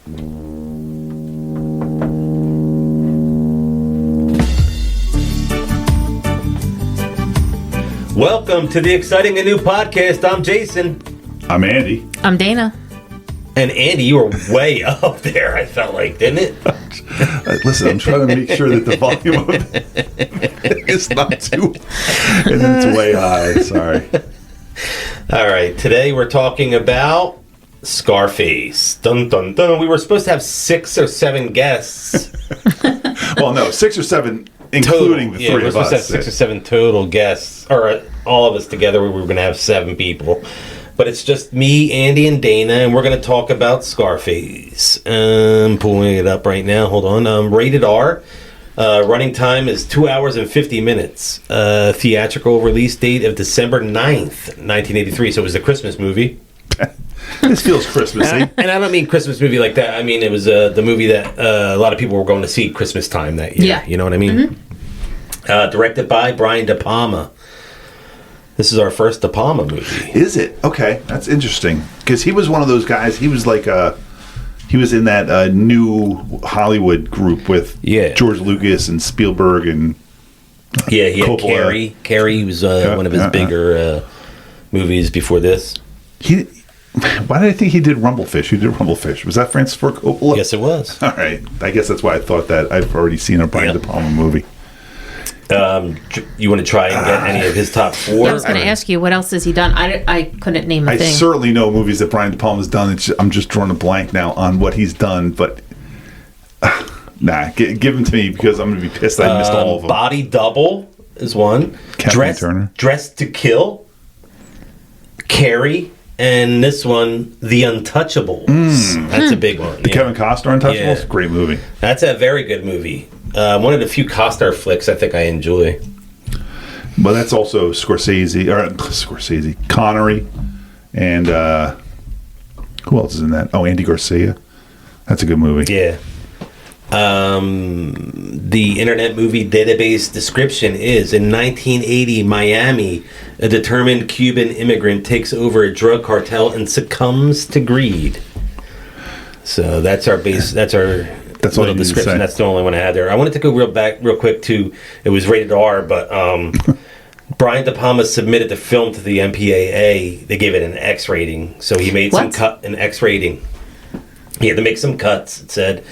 Welcome to the exciting and new podcast. I'm Jason. I'm Andy. I'm Dana. And Andy, you were way up there, I felt like, didn't it? Listen, I'm trying to make sure that the volume of it is not too... And then it's way high. Sorry. All right. Today we're talking about Scarface. Dun, dun, dun. We were supposed to have 6 or 7 guests. Well, no, 6 or 7, including total. the three we're of supposed us. to have 6 or 7 total guests. Or all of us together, we were going to have 7 people. But it's just me, Andy, and Dana, and we're going to talk about Scarface. I'm pulling it up right now. Hold on. Rated R. Running time is 2 hours and 50 minutes. Theatrical release date of December 9th, 1983. So it was a Christmas movie. This feels Christmassy. And I don't mean Christmas movie like that. I mean, it was the movie that a lot of people were going to see Christmas time that year. Yeah. You know what I mean? Mm-hmm. Directed by Brian De Palma. This is our first De Palma movie. Is it? Okay, that's interesting. Because he was one of those guys, he was like he was in that new Hollywood group with George Lucas and Spielberg and he had Coppola. Carrie was one of his bigger movies before this. Why did I think he did Rumblefish? Who did Rumblefish? Was that Francis Ford Coppola? Yes, it was. All right. I guess that's why I thought that. I've already seen a Brian De Palma movie. You want to try and get any of his top 4? Yeah, I was going to ask you, what else has he done? I couldn't name a thing. I certainly know movies that Brian De Palma's done. I'm just drawing a blank now on what he's done, but give them to me because I'm going to be pissed I missed all of them. Body Double is one. Dress to Kill. Carrie. And this one, The Untouchables. That's a big one. The Kevin Costner Untouchables? Great movie. That's a very good movie. One of the few Costner flicks I think I enjoy. Well, that's also Scorsese, Connery, and who else is in that? Oh, Andy Garcia. That's a good movie. Yeah. The Internet Movie Database description is, in 1980, Miami, a determined Cuban immigrant takes over a drug cartel and succumbs to greed. So that's our base. That's our little description. That's the only one I had there. I wanted to go real quick to. It was rated R, but Brian De Palma submitted the film to the MPAA. They gave it an X rating, so he made an X rating. He had to make some cuts. It said.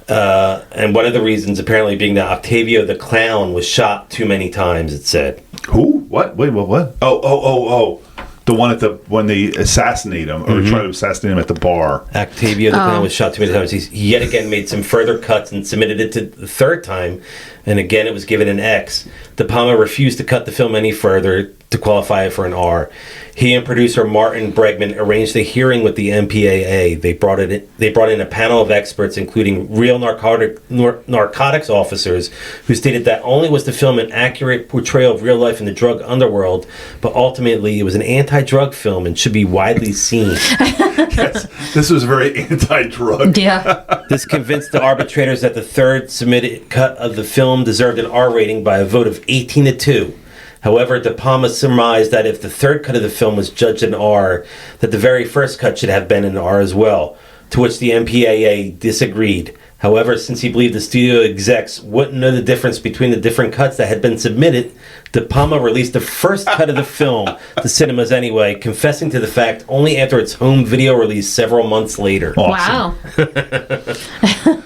And one of the reasons apparently being that Octavio the Clown was shot too many times, it said. Who? What? Wait, what? Oh. The one when they assassinate him, or try to assassinate him at the bar. Octavio the Clown was shot too many times. He yet again made some further cuts and submitted it to the third time, and again it was given an X. De Palma refused to cut the film any further to qualify it for an R. He and producer Martin Bregman arranged a hearing with the MPAA. They brought in a panel of experts, including real narcotics officers, who stated that only was the film an accurate portrayal of real life in the drug underworld, but ultimately it was an anti-drug film and should be widely seen. Yes, this was very anti-drug. Yeah. This convinced the arbitrators that the third submitted cut of the film deserved an R rating by a vote of 18-2. However, De Palma surmised that if the third cut of the film was judged an R, that the very first cut should have been an R as well, to which the MPAA disagreed. However, since he believed the studio execs wouldn't know the difference between the different cuts that had been submitted, De Palma released the first cut of the film to cinemas anyway, confessing to the fact only after its home video release several months later. Awesome. Wow.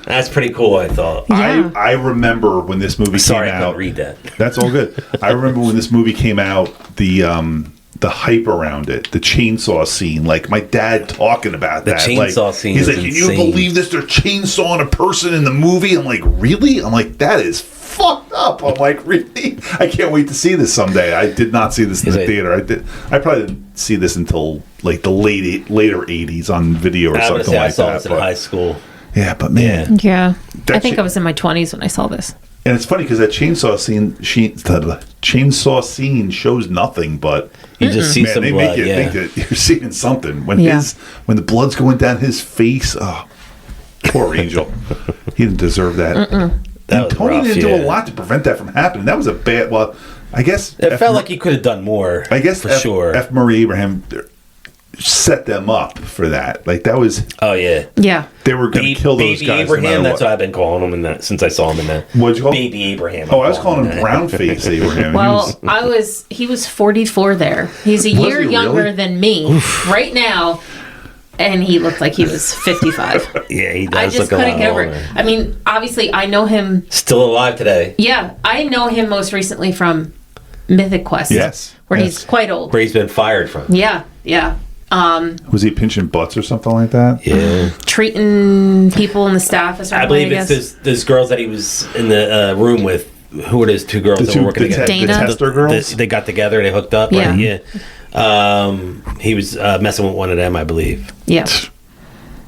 That's pretty cool, I thought. Yeah. I remember when this movie came out. Sorry, I couldn't read that. That's all good. I remember when this movie came out, the hype around it, the chainsaw scene, like my dad talking about that. The chainsaw scene. He's like, "Can you believe this? They're chainsawing a person in the movie." I'm like, "Really?" I'm like, "That is fucked up." I'm like, "Really?" I can't wait to see this someday. I did not see this in the theater. I probably didn't see this until like the later '80s on video or something like that. I saw this in high school. Yeah, but man, yeah. I think I was in my 20s when I saw this. And it's funny because that chainsaw scene shows nothing, but you just see some blood. Make you think that you're seeing something when when the blood's going down his face. Oh, poor Angel, he didn't deserve that. That was Tony rough, didn't do a lot to prevent that from happening. That was a bad. Well, I guess it felt like he could have done more. I guess for sure. F. Murray Abraham set them up for that. Like that was. Oh yeah. Yeah. They were going to kill those Baby guys. Abraham. No That's what what I've been calling him in that since I saw him in that. What'd you call him? Baby Abraham? Oh, I was calling him Brownface Abraham. Well, he was 44 there. He's a year he younger really? than me right now, and he looked like he was 55. Yeah, he does I just look a couldn't lot get over older. it. I mean, obviously, I know him. Still alive today. Yeah, I know him most recently from Mythic Quest. Yes, Where yes. he's quite old. Where he's been fired from. Yeah, yeah. Was he pinching butts or something like that? Yeah. Treating people in the staff a certain I believe way, it's those girls that he was in the room with. Who were those two girls that were working together? Dana? The tester girls? They got together and they hooked up. Yeah. Right? Yeah. He was messing with one of them, I believe. Yeah.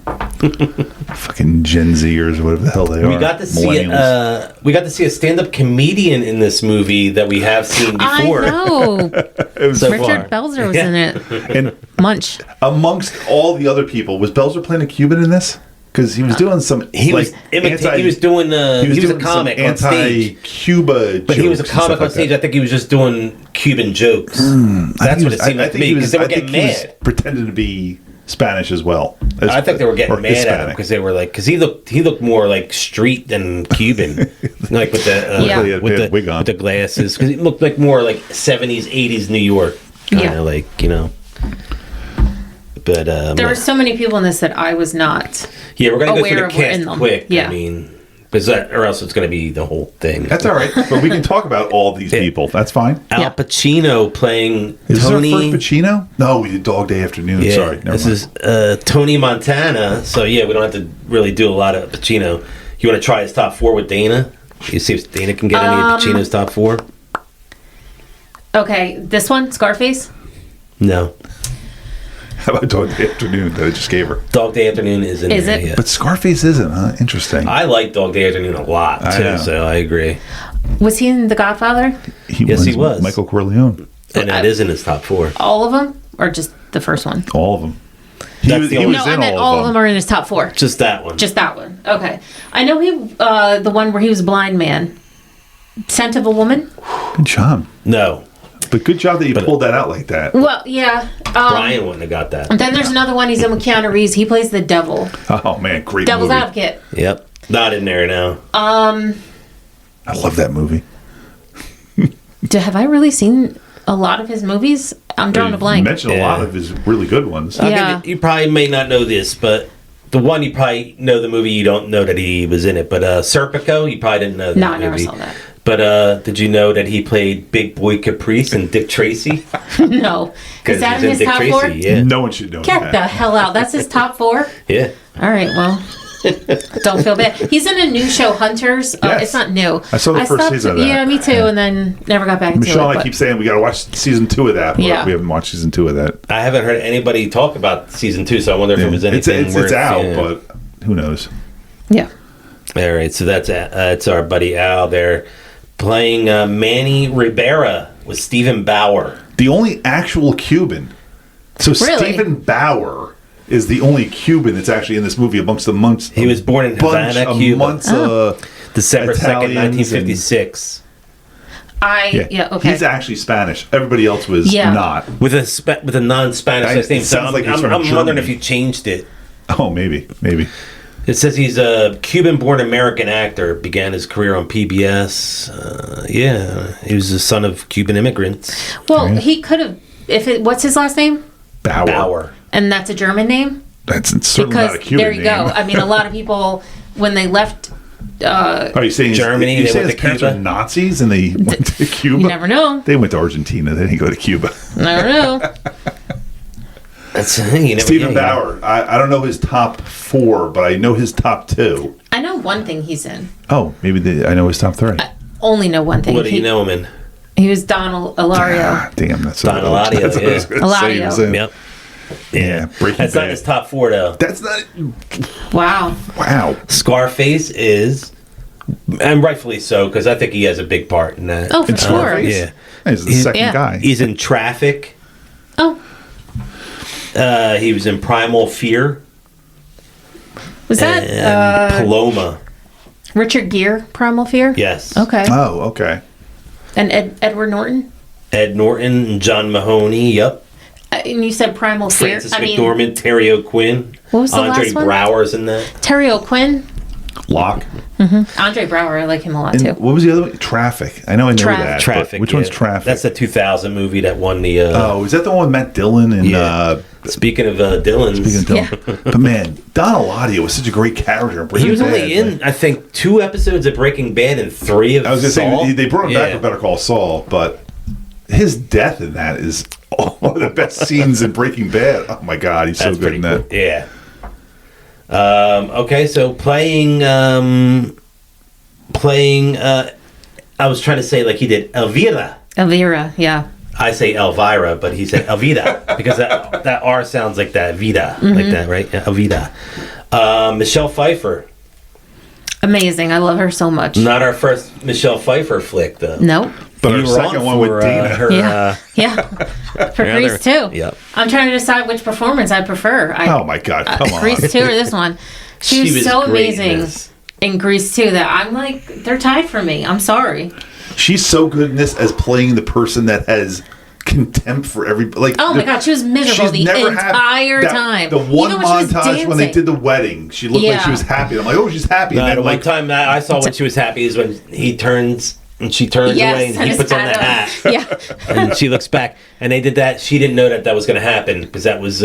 Fucking Gen Zers, whatever the hell they are. We got to see Millennials. a stand-up comedian in this movie that we have seen before. I know. It was So Richard far. Belzer was in it. And Munch. amongst all the other people, was Belzer playing a Cuban in this? Because he was doing some. He was anti- he was doing he was a doing comic some on stage. anti-Cuba, But he was a jokes and comic stuff on like stage. that. I think he was just doing Cuban jokes. I That's think what it seemed like to me because they were getting he was mad. pretending to be Spanish as well. I think they were getting or mad at him Hispanic. because they were like, because he looked more like street than Cuban, like with the Yeah. He had a wig on. with the glasses, because he looked like more like 70s, 80s New York, kind of Yeah. like But There were so many people in this that I was not. yeah, we're gonna go aware through the of were in cast them. quick. Yeah. I mean, or else it's gonna be the whole thing. That's all right, but we can talk about all these people. That's fine. Al Yeah. Pacino playing Is Tony. this our first Pacino? No, we did Dog Day Afternoon. Yeah, Sorry, never this mind. is Tony Montana. So yeah, we don't have to really do a lot of Pacino. You want to try his top four with Dana? You see if Dana can get any of Pacino's top four? Okay, this one, Scarface. No. How about Dog Day Afternoon that I just gave her? Dog Day Afternoon is in Is there. it? Yeah. But Scarface isn't, huh? Interesting. I like Dog Day Afternoon a lot I too, know. so I agree. Was he in The Godfather? Yes, he was. Michael Corleone. And that is in his top four. All of them, or just the first one? All of them. He That's was, the he only- was No, I in meant all of them. are in his top four. Just that one. Just that one. Okay, I know he, the one where he was a blind man. Scent of a Woman. Good job. No. But good job that you pulled that out like that. Well, yeah. Brian wouldn't have got that. Then there's another one. He's in with Keanu Reeves. He plays the devil. Oh, man. Great Devil's movie. Advocate. Yep. Not in there now. I love that movie. Have I really seen a lot of his movies? I'm drawing a You blank. mentioned a lot of his really good ones. I'll Yeah. give you probably may not know this, but the one you probably know the movie, you don't know that he was in it. But Serpico, you probably didn't know that No, I never movie. saw that. But did you know that he played Big Boy Caprice and Dick Tracy? No. Is that he's in his Dick top Tracy, four? Yeah. No one should know Get that. the hell out. That's his top four? Yeah. All right, well. Don't feel bad. He's in a new show, Hunters. Yes. It's not new. I saw the first season of that. Yeah, me too, and then never got back Michelle to and it. I keep saying we got to watch season 2 of that, but Yeah. we haven't watched season 2 of that. I haven't heard anybody talk about season 2, so I wonder if it was anything It's worth out, yeah. but who knows? Yeah. All right, so that's our buddy Al there playing Manny Ribera with Stephen Bauer. The only actual Cuban. So Really? Stephen Bauer is the only Cuban that's actually in this movie amongst the months. He was born in Havana, Cuba. Months, December 2nd, Italians 1956. Yeah, okay. He's actually Spanish. Everybody else was Yeah. not. With a non-Spanish last name. It So sounds like he's I'm from wondering Germany. if you changed it. Oh, maybe. It says he's a Cuban-born American actor. Began his career on PBS. He was the son of Cuban immigrants. Well, he could have. What's his last name? Bauer. And that's a German name. That's certainly Because not a Cuban there you name. go. I mean, a lot of people when they left. Are you saying Germany, You they saying went his to parents Cuba? were Nazis and they went to Cuba? You never know. They went to Argentina. They didn't go to Cuba. Never know. That's you never, Stephen yeah, Bauer. I don't know his top 4, but I know his top 2. I know one thing he's in. Oh, maybe I know his top 3. Only know one thing. What do you know him in? He was Donald Ilario. Ah, damn, that's Don Eladio, that's what I was yeah. gonna say he was in. Yep. Yeah, Breaking That's not Bad. his top 4 though. That's not. Wow. Wow. Scarface is, and rightfully so, because I think he has a big part in that. Oh, for sure. Scarface? Yeah. He's the second yeah. guy. He's in Traffic. Oh, He was in Primal Fear. was And that Paloma. Richard Gere, Primal Fear? Yes. Okay. Oh, okay. And Edward Norton? Ed Norton and John Mahoney. Yep. And you said Primal Fear. Francis McDormand, Terry O'Quinn. What was the Andre last one? Brower's in that. Terry O'Quinn. Locke. Andre Brower, I like him a lot And too. what was the other one? Traffic. I know that. but Traffic. Which one's Traffic? That's the 2000 movie that won the. is that the one with Matt Dillon and? Speaking of Dylan, But man, Don Eladio was such a great character. In Breaking he was Bad. only in, I think, 2 episodes of Breaking Bad and 3 of I was going to Saul. say they brought him back for Better Call Saul, but his death in that is one of the best scenes in Breaking Bad. Oh my God, he's That's so good in that. cool. Yeah. Okay, so playing. I was trying to say like he did Elvira. Elvira, yeah. I say Elvira, but he said Elvira because that R sounds like that Vida, like that, right? Yeah, Elvira. Michelle Pfeiffer. Amazing. I love her so much. Not our first Michelle Pfeiffer flick, though. Nope. But You our were second on one for, with Dana. her, Yeah. For Grease 2. Yep. I'm trying to decide which performance I prefer. Oh my God, come on. Grease 2 or this one. She was so great in amazing this. in Grease 2 that I'm like, they're tied for me. I'm sorry. She's so good in this as playing the person that has contempt for everybody. Like, Oh my God, she was miserable the entire time. The one Even when she was montage when they dancing. did the wedding, she looked like she was happy. I'm like, oh, she's happy. No, And then, the one like, time that I saw when she was happy is when he turns and she turns away and he puts on the hat. Yeah. And she looks back, and they did that. She didn't know that was going to happen because that was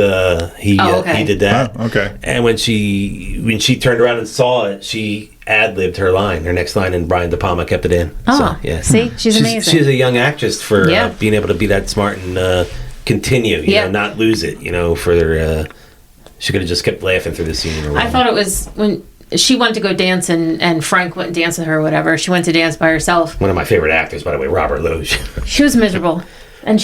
he did that. Oh, okay. And when she turned around and saw it, she ad-libbed her line, her next line, and Brian De Palma kept it in. Oh, so, yeah. see? She's amazing. She's a young actress for Yeah. being able to be that smart and continue, you know, not lose it, for she could have just kept laughing through the scene. Or I thought it was when she wanted to go dance and Frank wouldn't dance with her or whatever. She went to dance by herself. One of my favorite actors, by the way, Robert Loggia. She was miserable. And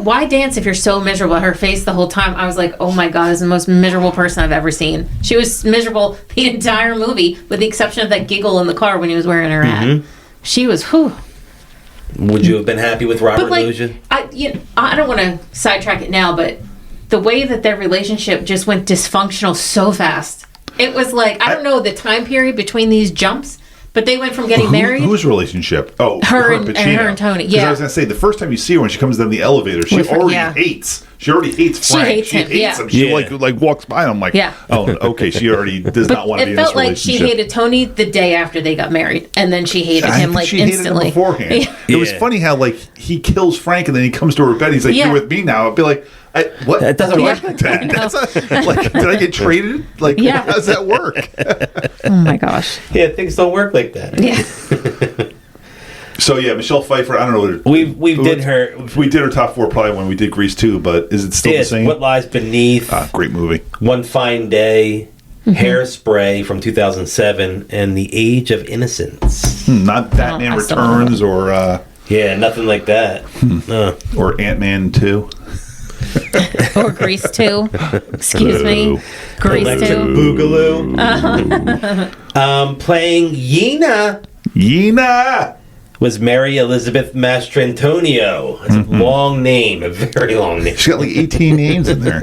why dance if you're so miserable? Her face the whole time. I was like, oh my God, this is the most miserable person I've ever seen. She was miserable the entire movie, with the exception of that giggle in the car when he was wearing her hat. She was, whew. Would you have been happy with Robert Loggia? I don't want to sidetrack it now, but the way that their relationship just went dysfunctional so fast. It was like, I don't know the time period between these jumps, but they went from getting married. Whose relationship? Oh, Her and Pacino. Tony. 'Cause Yeah. I was going to say, the first time you see her when she comes down the elevator, she already hates. She already hates She Frank. hates him, yeah. She like walks by and I'm like, Yeah. oh, okay. She already does But not want to be it in this felt like relationship. she hated Tony the day after they got married, and then she hated I him think like she instantly. hated him beforehand. Yeah. It was funny how like he kills Frank and then he comes to her bed. He's like, Yeah. "You're with me now." I'd be like, "What? That doesn't work like that. That's not, like, did I get traded? Like, Yeah. how does that work?" Oh my gosh. Yeah, things don't work like that. Yeah. So yeah, Michelle Pfeiffer. I don't know what We did her. We did her top 4 probably when we did Grease 2, but is it still the same? What Lies Beneath? Great movie. One Fine Day, Hairspray from 2007, and The Age of Innocence. Not Batman I still don't know. Returns or Yeah, nothing like that. or Ant-Man 2. Or Grease 2. Excuse me. Grease Electric 2. Boogaloo. Playing Yena. was Mary Elizabeth Mastrantonio. It's a long name, a very long name. She's got like 18 names in there.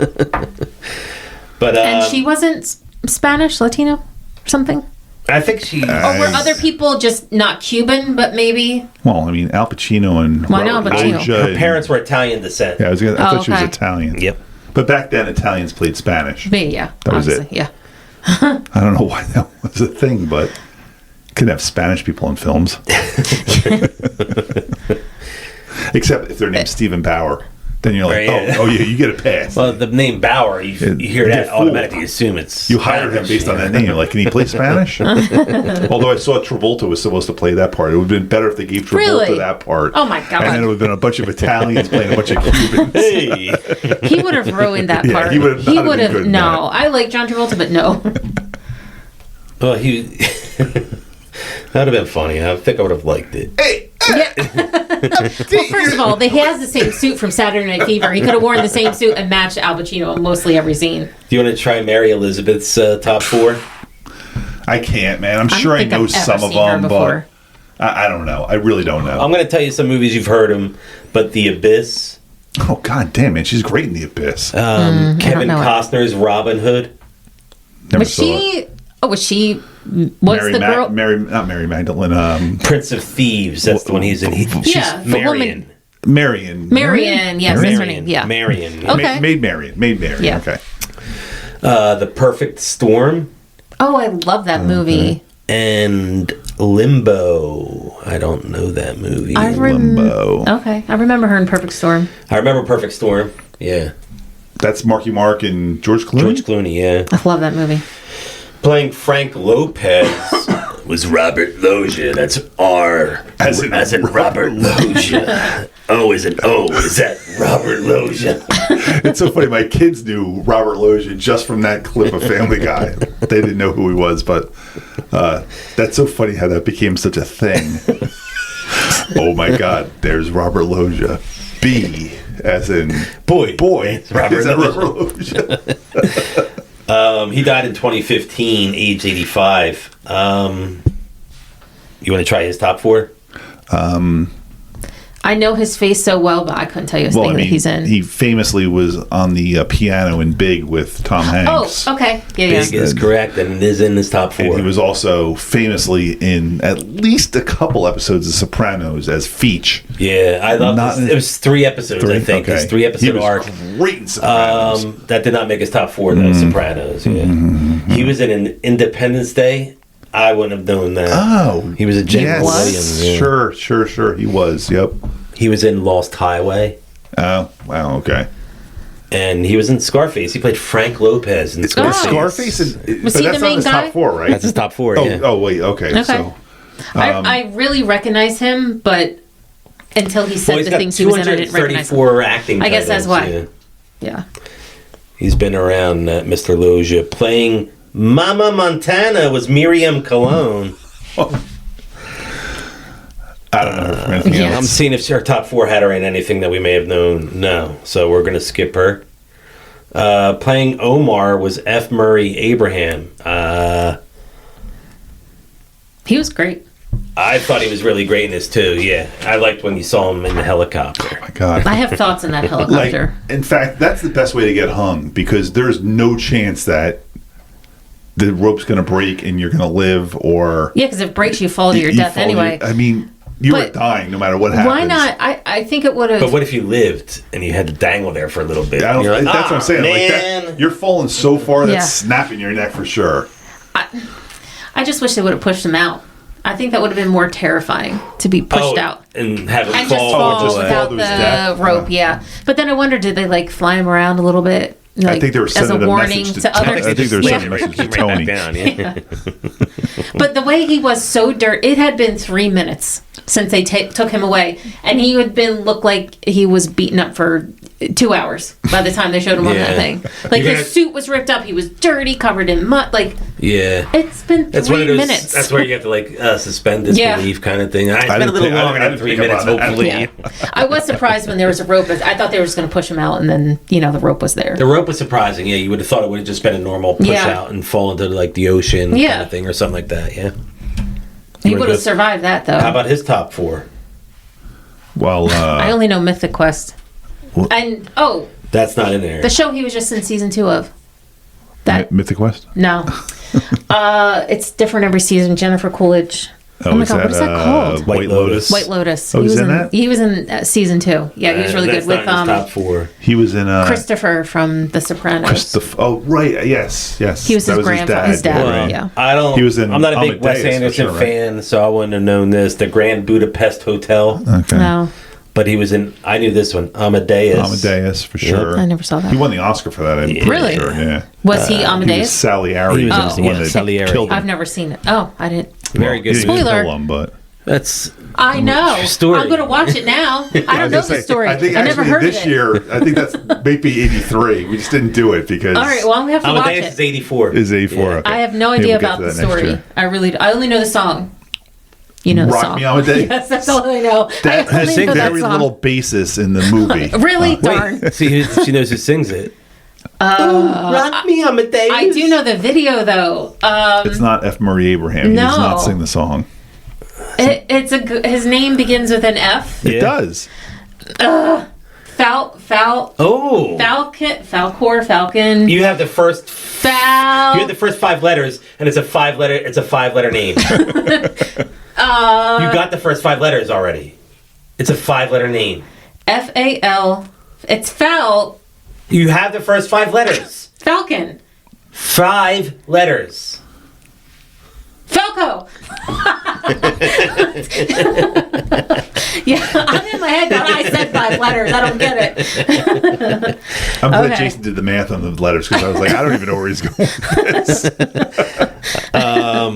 But And she wasn't Spanish, Latino, or something? I think she. Or were other people just not Cuban, but maybe? Well, I mean, Al Pacino and Well, I know Robert Pacino. Loggia her and- parents were Italian descent. Yeah, I thought she was okay. Italian. Yep. But back then, Italians played Spanish. Yeah. That was it. obviously, Yeah. I don't know why that was a thing, but could have Spanish people in films. Except if they're named Stephen Bauer. Then you're like, Right, yeah. oh yeah, you get a pass. Well, the name Bauer, you hear that get fooled. automatically assume it's. You hired him based on that name. You're like, can he play Spanish? Although I saw Travolta was supposed to play that part. It would have been better if they gave Travolta Really? that part. Oh, my God. And then it would have been a bunch of Italians playing a bunch of Cubans. Hey. He would have ruined that Yeah, part. he would have not been good in No. that. I like John Travolta, but no. Well, he. That'd have been funny. I think I would have liked it. Hey! Yeah. Well, first of all, he has the same suit from Saturday Night Fever. He could have worn the same suit and matched Al Pacino in mostly every scene. Do you want to try Mary Elizabeth's top 4? I can't, man. I'm I don't sure I think know I've ever some of seen her them, but before. I don't know. I really don't know. I'm going to tell you some movies you've heard them, but The Abyss, Oh, god damn, man. She's great in The Abyss. Kevin know it. Costner's Robin Hood, Never Was saw it. she? Oh, was she? Was the girl? Not Mary Magdalene. Prince of Thieves. That's the one he's in. Yeah, the Marion. woman. Marion. Marion, yes, that's her name. Yeah. Marion. Yeah. Okay. Maid Marion. Yeah. Okay. The Perfect Storm Oh, I love that movie. and Limbo. I don't know that movie. Limbo. Okay, I remember her in Perfect Storm. I remember Perfect Storm. Yeah. That's Marky Mark and George Clooney. George Clooney, yeah. I love that movie. Playing Frank Lopez was Robert Loggia. That's R. As in Robert Loggia. O is an O. Is that Robert Loggia? It's so funny. My kids knew Robert Loggia just from that clip of Family Guy. They didn't know who he was, but that's so funny how that became such a thing. Oh my God! There's Robert Loggia. B as in boy. It's Robert Is that Loggia. Robert Loggia? He died in 2015, age 85. You want to try his top four? I know his face so well, but I couldn't tell you a thing that he's in. He famously was on the piano in Big with Tom Hanks. Oh, okay. Yeah, Big is correct, and it is in his top four. And he was also famously in at least a couple episodes of Sopranos as Feech. Yeah, I love this. It was 3 episodes, I think. Okay. It's 3-episode arc. Great in Sopranos. That did not make his top four, though, Sopranos. Yeah. He was in an Independence Day. I wouldn't have known that. Oh. He was a James Yes. Williams. Yeah. Sure. He was. Yep. He was in Lost Highway. Oh, wow. Okay. And he was in Scarface. He played Frank Lopez in Scarface. Scarface? Was But he that's the not main his guy? top four, right? That's his top four, yeah. Oh, wait. Okay. So, I really recognize him, but until he said the things he was in, I didn't recognize him. 234 acting I guess that's titles, why. Yeah. He's been around, Mr. Loggia. Playing Mama Montana was Miriam Cologne. I don't know her from anything Yeah. else. I'm seeing if her top four had her in anything that we may have known. No. So we're going to skip her. Playing Omar was F. Murray Abraham. He was great. I thought he was really great in this too. Yeah. I liked when you saw him in the helicopter. Oh, my God. I have thoughts in that Like, helicopter. in fact, that's the best way to get hung because there's no chance that the rope's going to break and you're going to live or... Yeah, because if it breaks, you fall to your death fall to anyway. I mean, you were But dying no matter what happens. Why not? I think it would have. But what if you lived and you had to dangle there for a little bit? I don't, You're like, that's what I'm saying. Like man. that, you're falling so far that's Yeah. snapping your neck for sure. I just wish they would have pushed him out. I think that would have been more terrifying to be pushed out. And have him And fall. just fall just without fall to his death. the rope, yeah. But then I wonder, did they like fly him around a little bit? Like, I think they were as sending a a warning message to to Tony. others. I think they were Yeah. sending a message to Came right Tony. back down, yeah. But the way he was so dirty, it had been 3 minutes since they took him away, and he had been looked like he was beaten up for 2 hours by the time they showed him on that Yeah. thing. Like You're his gonna- suit was ripped up, he was dirty, covered in mud. Like Yeah. it's been That's 3 one of those. minutes. That's where you have to like suspend Yeah. disbelief kind of thing. It's been a didn't little think- longer I than didn't 3 think minutes, about that. hopefully. Yeah. I was surprised when there was a rope. I thought they were just going to push him out, and then the rope was there. The rope was surprising. Yeah, you would have thought it would have just been a normal push Yeah. out and fall into like the ocean Yeah. kind of thing or something like that. Yeah. He You would wanna have go- survived that though. How about his top four? Well, I only know Mythic Quest, and That's not in there. the show he was just in season 2 of. That Mythic Quest? no, it's different every season. Jennifer Coolidge. Oh my is God, what is that called? White Lotus. White Lotus. Oh, he he's was in that? He was in season 2. Yeah, he was really That's good with not in his top four. He was in Christopher from The Sopranos. Oh, right. Yes. He was That his grandfather. His dad. right. Yeah. I don't. He was in I'm not a big Wes Amadeus, for Anderson sure, right? fan, so I wouldn't have known this. The Grand Budapest Hotel, Okay. No, but he was in. I knew this one, Amadeus. Amadeus, for sure. I never saw that. He won the Oscar for that, I'm pretty Really? sure. Yeah. Was he He was Amadeus? Salieri. He was was the in- one yeah, that Salieri. killed him. I've never seen it. Oh, I didn't. Very good. He didn't Spoiler. kill him, but... That's. I know. True story. I'm going to watch it now. I don't know the story. I think I never actually heard this of it. year, I think that's maybe 83. We just didn't do it because All right, well, I'm going to have to watch Amadeus is it. 84. it's 84. Yeah. Okay. I have no Maybe idea we'll get about to the that next story. year. I only know the song. You know the Rock song. Me Amadeus. Yes, that's all I know. That I has only know that very song. little basis in the movie. Really? Darn. Wait, see, she knows who sings it. Rock me, Amadeus. I do know the video, though. It's not F. Murray Abraham. He does No. not sing the song. His name begins with an F. It Yeah. does. Oh, Falcon. you have the first. Fal. You have the first 5 letters, and it's a 5-letter. It's a 5-letter name. You got the first 5 letters already. It's a 5-letter name. F-A-L. It's You have the first 5 letters. Falcon. 5 letters. Falco. Yeah, I'm in my head going, I said 5 letters. I don't get it. I'm glad Jason did the math on the letters because I was like, I don't even know where he's going with this.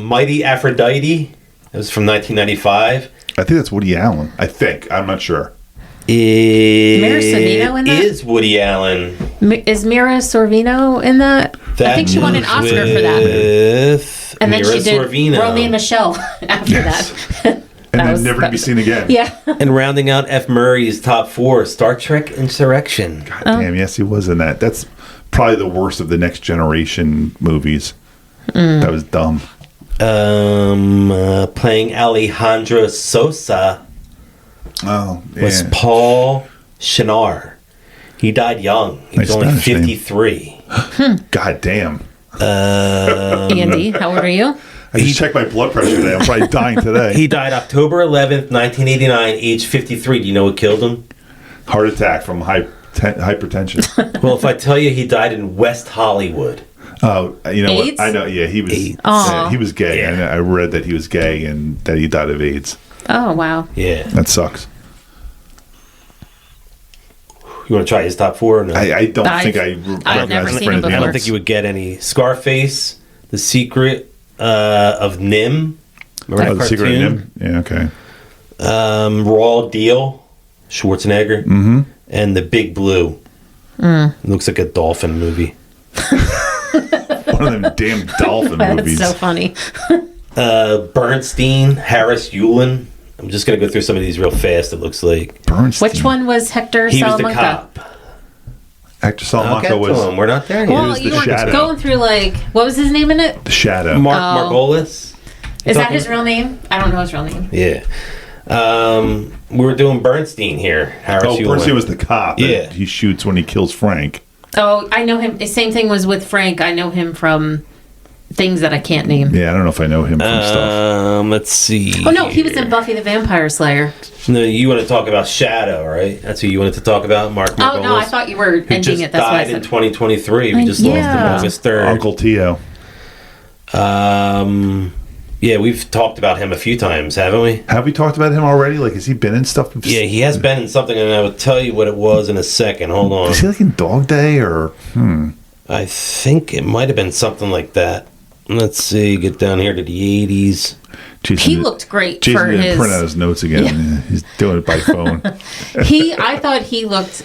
Mighty Aphrodite. It was from 1995. I think that's Woody Allen. I think. I'm not sure. Mira Sorvino in that? Is Woody Allen. Is Mira Sorvino in that? I think she won an Oscar for that. And then she did Romeo and Michelle after that. And then never to be seen again. Yeah. And rounding out F. Murray's top 4, Star Trek Insurrection. God damn, yes, he was in that. That's probably the worst of the Next Generation movies. That was dumb. Playing Alejandro Sosa was Paul Shinar. He died young. He was only 53. God damn. Andy, how old are you? I just checked my blood pressure today. I'm probably dying today. He died October 11th, 1989, age 53. Do you know what killed him? Heart attack from hypertension. Well, if I tell you he died in West Hollywood. Oh, you know AIDS? what? I know. Yeah, he was. He was gay. Yeah. I read that he was gay and that he died of AIDS. Oh, wow. Yeah. That sucks. You want to try his top 4 or no? I don't think I've never recognize seen him the I before. don't think you would get any. Scarface, The Secret of Nim. Remember The Secret of Nim? Yeah, okay. Raw Deal, Schwarzenegger. Mm-hmm. And The Big Blue. It looks like a dolphin movie. One of them damn dolphin movies. That's so funny. Bernstein, Harris Yulin. I'm just going to go through some of these real fast, it looks like. Bernstein. Which one was Hector He was the Salamanca? cop. Actor I'll get Salamanca to was him. We're not there yet. Well, was you the were Shadow. going through, like, what was his name in it? the Shadow. Margolis. Is that his real name? I don't know his real name. Yeah. We were doing Bernstein here. Harris Yulin. Bernstein was the cop. that Yeah. He shoots when he kills Frank. Oh, I know him. The same thing was with Frank. I know him from things that I can't name. Yeah, I don't know if I know him from stuff. Let's see. Oh, no, he was in Buffy the Vampire Slayer. No, you want to talk about Shadow, right? That's who you wanted to talk about, Mark Margolis. Oh, no, I thought you were who ending just it. That's why I died in said. 2023. We just lost him August 3rd. Uncle Tio. Yeah, we've talked about him a few times, haven't we? Have we talked about him already? Like, has he been in stuff? Yeah, he has been in something, and I will tell you what it was in a second. Hold on. Is he like in Dog Day or? I think it might have been something like that. Let's see. Get down here to the 80s. Jason He looked great Jason for didn't his. print out his notes again. Yeah, he's doing it by phone. I thought he looked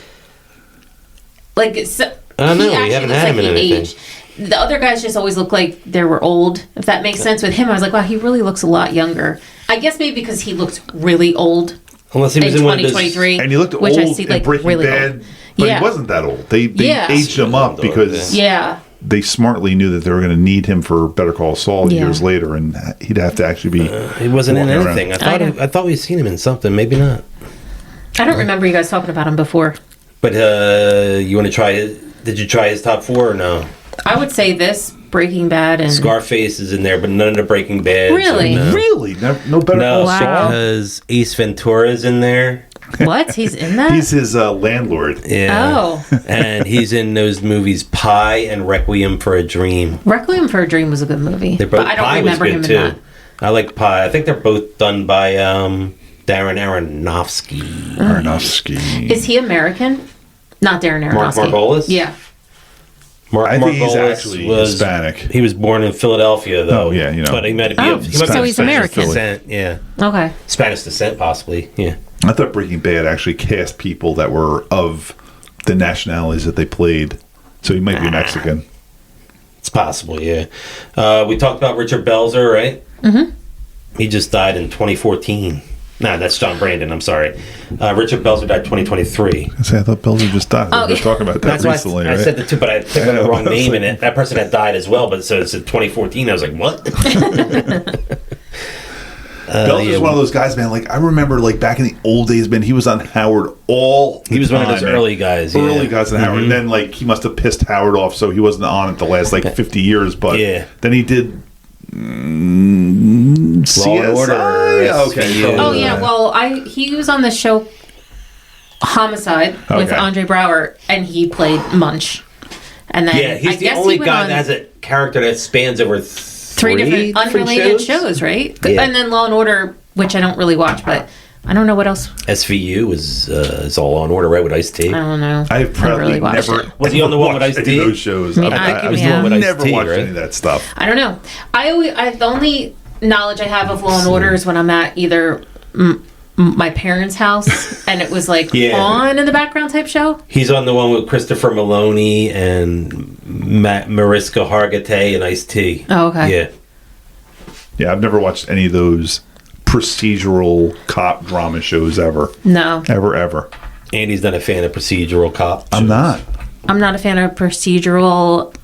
like. I don't know, we actually haven't looks had him like in he anything. aged. The other guys just always look like they were old, if that makes sense. With him, I was like, wow, he really looks a lot younger. I guess maybe because he looked really old Unless he in was in one of those. 2023. And he looked which old I see, in like, Breaking really Bad, old. but Yeah. he wasn't that old. They Yeah. aged him up because Yeah. they smartly knew that they were going to need him for Better Call Saul Yeah. years later, and he'd have to actually be. He wasn't in walking around. anything. know. I thought we'd seen him in something. Maybe not. I don't remember you guys talking about him before. But you want to try it? Did you try his top 4 or no? I would say this, Breaking Bad, and Scarface is in there, but none of the Breaking Bad. Really? Really? No Better No, Call Wow. Saul? because Ace Ventura's in there. what? He's in that? He's his landlord. Yeah. Oh. And he's in those movies Pi and Requiem for a Dream. Requiem for a Dream was a good movie. They're both, but I don't Pi was remember good him too. in that. I like Pi. I think they're both done by Darren Aronofsky. Aronofsky. Is he American? Not Darren Aronofsky. Mark Margolis? Yeah. I think he's Margolis actually Hispanic. He was born in Philadelphia, though. Oh, yeah, you know. But he might be. Oh, He so must have he's Spanish American. descent. Yeah, Okay. Spanish descent, possibly. Yeah. I thought Breaking Bad actually cast people that were of the nationalities that they played, so he might be Mexican. It's possible. Yeah. We talked about Richard Belzer, right? Mm-hmm. He just died in 2014. No, that's John Brandon. I'm sorry. Richard Belzer died 2023. I thought Belzer just died. Oh, We were talking about that That's why recently, I right? said the two, but I picked up the wrong I was name like- in it. That person had died as well, but so it's 2014. I was like, what? Belzer's yeah. one of those guys, man. Like I remember, like back in the old days, man. He was on Howard all. He was one of those man. early guys. Yeah. Early guys on Howard, and then like he must have pissed Howard off, so he wasn't on it the last like 50 years. But Yeah. then he did. Law and Order, CSI? Okay. SVU. Oh yeah. Well, he was on the show Homicide with Okay. Andre Braugher, and he played Munch. And then Yeah, he's the only guy that has a character that spans over three different unrelated shows, right? Yeah. And then Law and Order, which I don't really watch, but I don't know what else. SVU is all on order, right, with Ice-T? I don't know. I've probably really watched never. it. Was he on the one with watched Ice-T? any of those shows. I was the one with never Ice-T, watched right? any of that stuff. I don't know. The only knowledge I have of Law and Order is when I'm at either my parents' house and it was like on in the background type show. He's on the one with Christopher Maloney and Mariska Hargitay and Ice-T. Oh, okay. Yeah. Yeah, I've never watched any of those procedural cop drama shows ever. No. Ever. Andy's not a fan of procedural cop shows. I'm not. I'm not a fan of procedural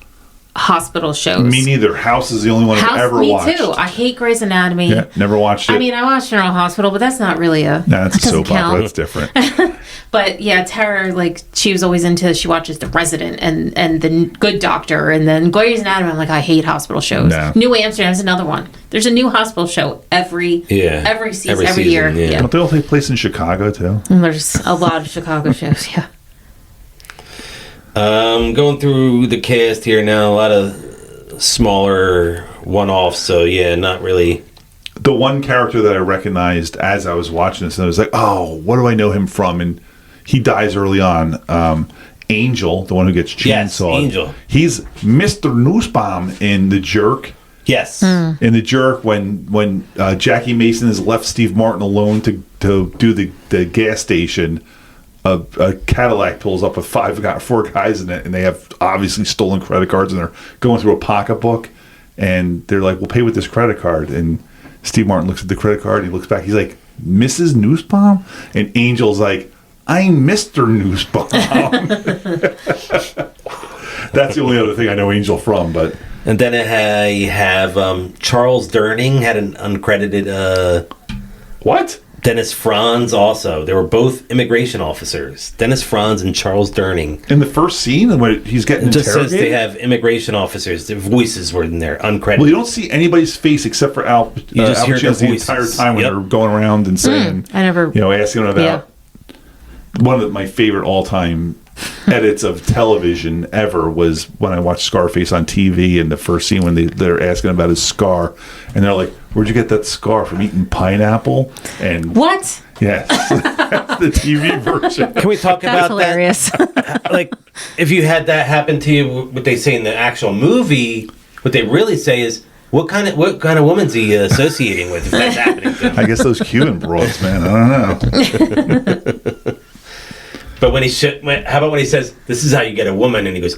hospital shows. Me neither. House is the only one I've ever watched. Me too. I hate Grey's Anatomy. Yeah, never watched it. I mean, I watched General Hospital, but that's not really a... Nah, it's a that doesn't soap opera. count. That's different. But yeah, Tara, like, she was always into... She watches The Resident and The Good Doctor, and then Grey's Anatomy. I'm like, I hate hospital shows. No. New Amsterdam's another one. There's a new hospital show every season, every year. Yeah. Don't they all take place in Chicago, too? And there's a lot of Chicago shows, yeah. Going through the cast here now, a lot of smaller one-offs, so yeah, not really. The one character that I recognized as I was watching this, and I was like, oh, what do I know him from? And he dies early on. Angel, the one who gets chainsawed. Yes, Angel. He's Mr. Nussbaum in The Jerk. Yes. In The Jerk, when Jackie Mason has left Steve Martin alone to do the gas station, a Cadillac pulls up with four guys in it, and they have obviously stolen credit cards, and they're going through a pocketbook, and they're like, we'll pay with this credit card. And Steve Martin looks at the credit card, and he looks back, he's like, Mrs. Nussbaum? And Angel's like, I'm Mr. Nussbaum. That's the only other thing I know Angel from, but... And then I have Charles Durning had an uncredited... What? Dennis Franz also. They were both immigration officers. Dennis Franz and Charles Durning. In the first scene, when he's getting It just interrogated? says they have immigration officers. Their voices were in there, uncredited. Well, you don't see anybody's face except for Al just hear Pacino's their the entire voices. time when Yep. they're going around and saying, I never... asking him about one of my favorite all-time edits of television ever was when I watched Scarface on TV, and the first scene when they're asking about his scar, and they're like, where'd you get that scar, from eating pineapple? And What? yes, that's the TV version. Can we talk That's about hilarious. that? Like, if you had that happen to you, what they say in the actual movie, what they really say is, what kind of woman's he associating with if that's happening to him? I guess those Cuban broads, man. I don't know. But when how about when he says, "This is how you get a woman," and he goes,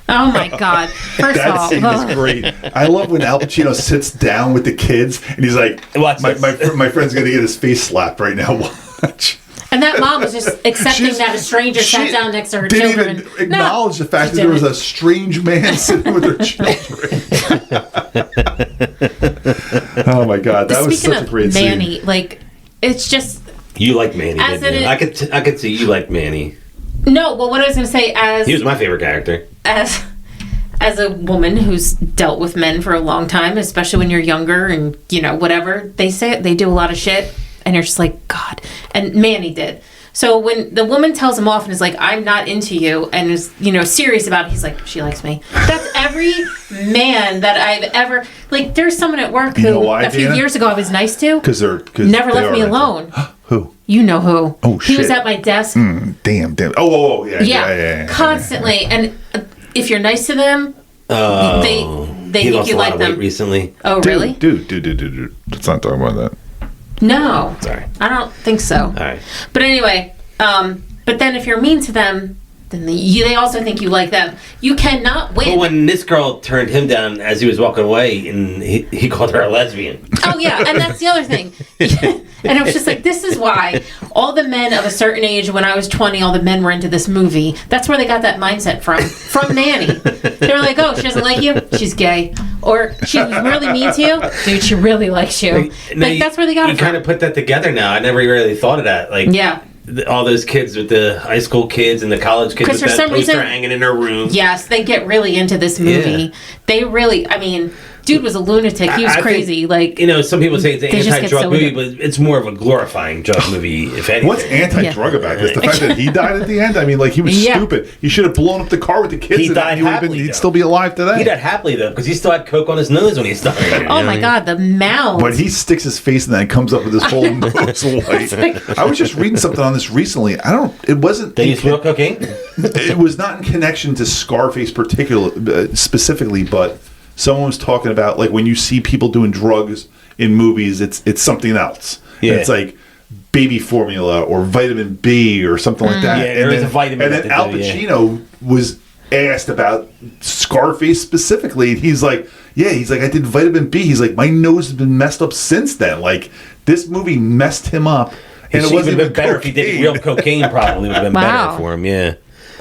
Oh my God. First of That all, scene is great. I love when Al Pacino sits down with the kids and he's like, Watch my this. friend's going to get his face slapped right now. Watch. and that mom was just accepting She's- that a stranger sat she down next to her didn't children. even acknowledge the fact that there was a strange man sitting with her children. Oh my God, that was Speaking such a of great Manny, scene. like, it's just... "You like Manny, As didn't you?" it- I could see you like Manny. No, well, what I was going to say, He was my favorite character. as a woman who's dealt with men for a long time, especially when you're younger and, whatever, they say they do a lot of shit, and you're just like, God. And Manny did. So when the woman tells him off and is like, I'm not into you, and is, serious about it, he's like, she likes me. That's every man that I've ever... Like, there's someone at work You know who why, a few Dana? years ago I was nice to. Because never left me alone. Who? You know who. Oh, He was shit. at my desk. Damn. Oh, yeah. Yeah, constantly. And if you're nice to them, Oh, they he think lost you a lot like of weight them. recently. Oh, really? Dude. Let's not talk about that. No. Sorry. I don't think so. All right. But anyway, but then if you're mean to them, then they also think you like them. You cannot win. But when this girl turned him down as he was walking away, and he called her a lesbian. Oh, yeah, and that's the other thing. And I was just like, this is why all the men of a certain age, when I was 20, all the men were into this movie. That's where they got that mindset from Nanny. They were like, oh, she doesn't like you? She's gay. Or she was really mean to you? Dude, she really likes you. That's where they got it You from. kind of put that together now. I never really thought of that. Like, Yeah. all those kids with the high school kids and the college kids with For that some poster reason- hanging in their room. Yes, they get really into this movie. Yeah. They really, I mean, dude was a lunatic. He was I crazy. think, Like, you know, some people say it's an they just get anti-drug so movie, weird. but it's more of a glorifying drug movie, if anything. What's anti-drug about this? The fact that he died at the end? I mean, like, he was Yeah. stupid. He should have blown up the car with the kids. He and died happily, he'd though. still be alive today. He died happily, though, because he still had coke on his nose when he started. oh my God, the mouth. But he sticks his face in that and comes up with this whole nose white. I was just reading something on this recently. It wasn't. Did you smoke cocaine? It was not in connection to Scarface specifically, but someone was talking about, like, when you see people doing drugs in movies, it's something else. Yeah. And it's like baby formula or vitamin B or something like that. Yeah, there is a vitamin And that then they Al do, yeah. Pacino was asked about Scarface specifically, and he's like, I did vitamin B. He's like, my nose has been messed up since then. Like, this movie messed him up. And it would wasn't have even been better if he did real cocaine, probably would have been Wow. better for him, yeah.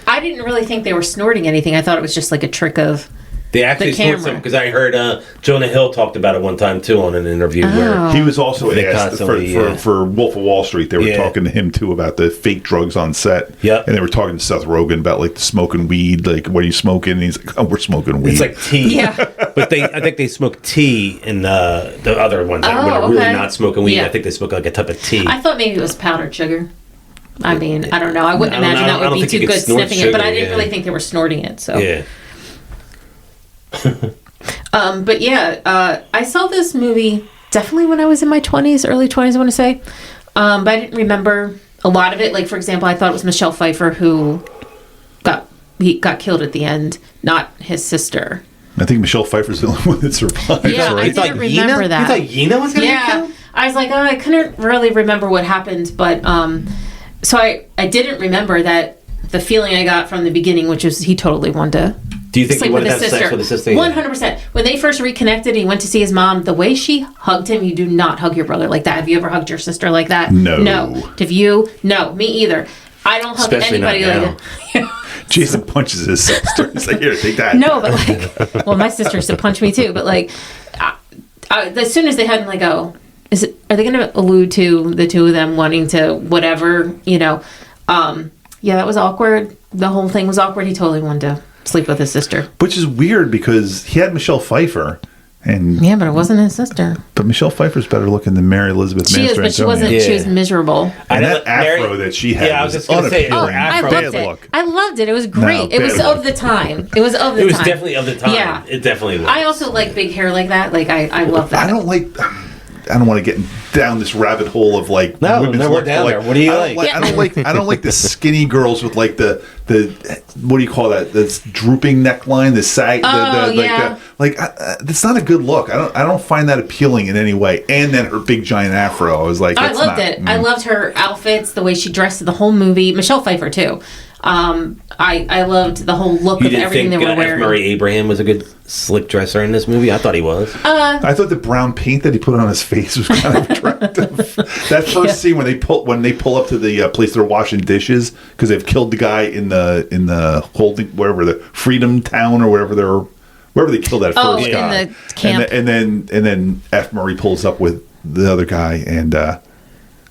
I didn't really think they were snorting anything. I thought it was just like a trick of They actually the snort camera. some, because I heard Jonah Hill talked about it one time, too, on an interview where He was also They asked constantly, for Wolf of Wall Street. They were Yeah. talking to him too about the fake drugs on set. Yep. And they were talking to Seth Rogen about, like, the smoking weed. Like, what are you smoking? And he's like, oh, we're smoking weed. it's like tea. Yeah. But I think they smoke tea in the other ones. When Oh, they're really okay. not smoking weed, Yeah. I think they smoke like a type of tea. I thought maybe it was powdered sugar. I mean, I don't know. I wouldn't I don't imagine know. that I would don't be think too you could good snort sniffing it, but I sugar, didn't yeah. really think they were snorting it. So, yeah. but yeah, I saw this movie definitely when I was in my 20s, early 20s, I want to say. But I didn't remember a lot of it. Like, for example, I thought it was Michelle Pfeiffer who got killed at the end, not his sister. I think Michelle Pfeiffer's the only one that survived. Yeah, I right? didn't remember that. You thought Yena was going to get Yeah, killed? I was like, oh, I couldn't really remember what happened, but so I didn't remember that the feeling I got from the beginning, which was he totally wanted to Do you think sleep he with wanted to his have sex sister. with his sister? 100%. When they first reconnected, he went to see his mom. The way she hugged him, you do not hug your brother like that. Have you ever hugged your sister like that? No. No. Have you? No, me either. I don't hug Especially not anybody like now. that. Jason punches his sister. He's like, here, take that. No, but like, well, my sister used to punch me too. But like, as soon as they had him, like, oh, are they going to allude to the two of them wanting to whatever, you know? Yeah, that was awkward. The whole thing was awkward. He totally wanted to sleep with his sister. Which is weird because he had Michelle Pfeiffer. And Yeah, but it wasn't his sister. But Michelle Pfeiffer's better looking than Mary Elizabeth She is, but she Mastrantonio. wasn't. Yeah. She was miserable. And know that afro that she had Yeah, I was was just going to say, her unappealing. I afro. Bad loved it. look. I loved it. It was great. No, It was bad of look. the time. It was of the It was time. definitely of the time. Yeah. It definitely was. I also like big hair like that. Like, I love that. I don't want to get down this rabbit hole of like No, women's no, we're look. down Like, there. What do you I don't like? I don't like the skinny girls with like the what do you call that? This drooping neckline, the sag. Oh, yeah. That's not a good look. I don't find that appealing in any way. And then her big giant afro. I was like, I that's loved not- it. I loved her outfits, the way she dressed the whole movie. Michelle Pfeiffer too. I loved the whole look You of didn't everything think they were F. wearing. Murray Abraham was a good slick dresser in this movie? I thought he was. I thought the brown paint that he put on his face was kind of attractive. That first scene when they pull up to the place they're washing dishes because they've killed the guy in the holding wherever the Freedom Town or wherever they killed that first in guy. the camp. And then F. Murray pulls up with the other guy and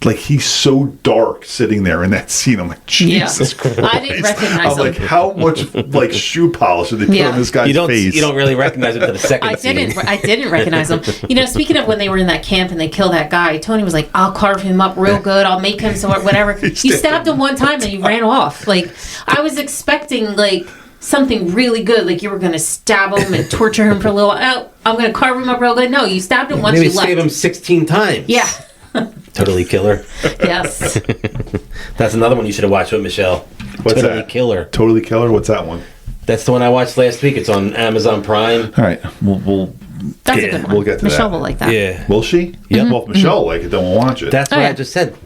like he's so dark sitting there in that scene. I'm like, Jesus Christ. I didn't recognize I'm like, him. how much like shoe polish did they put Yeah. on this guy's You face? don't really recognize him to the second I scene. didn't recognize him. You know, speaking of when they were in that camp and they kill that guy, Tony was like, "I'll carve him up real good. I'll make him so whatever." You stabbed him one time and he ran off. Like, I was expecting like something really good, like you were going to stab him and torture him for a little while. Oh, I'm going to carve him up real good. No, you stabbed him once. Maybe You left. save him 16 times. Yeah. Totally Killer. Yes. That's another one you should have watched with Michelle. What's Totally that? Killer. Totally Killer. What's that one? That's the one I watched last week. It's on Amazon Prime. All right, we'll That's yeah, a good one. we'll get to Michelle that. will like that. Yeah. Will she? Yeah. Well, if Michelle will like it, then we'll watch it. That's Oh, what yeah. I just said.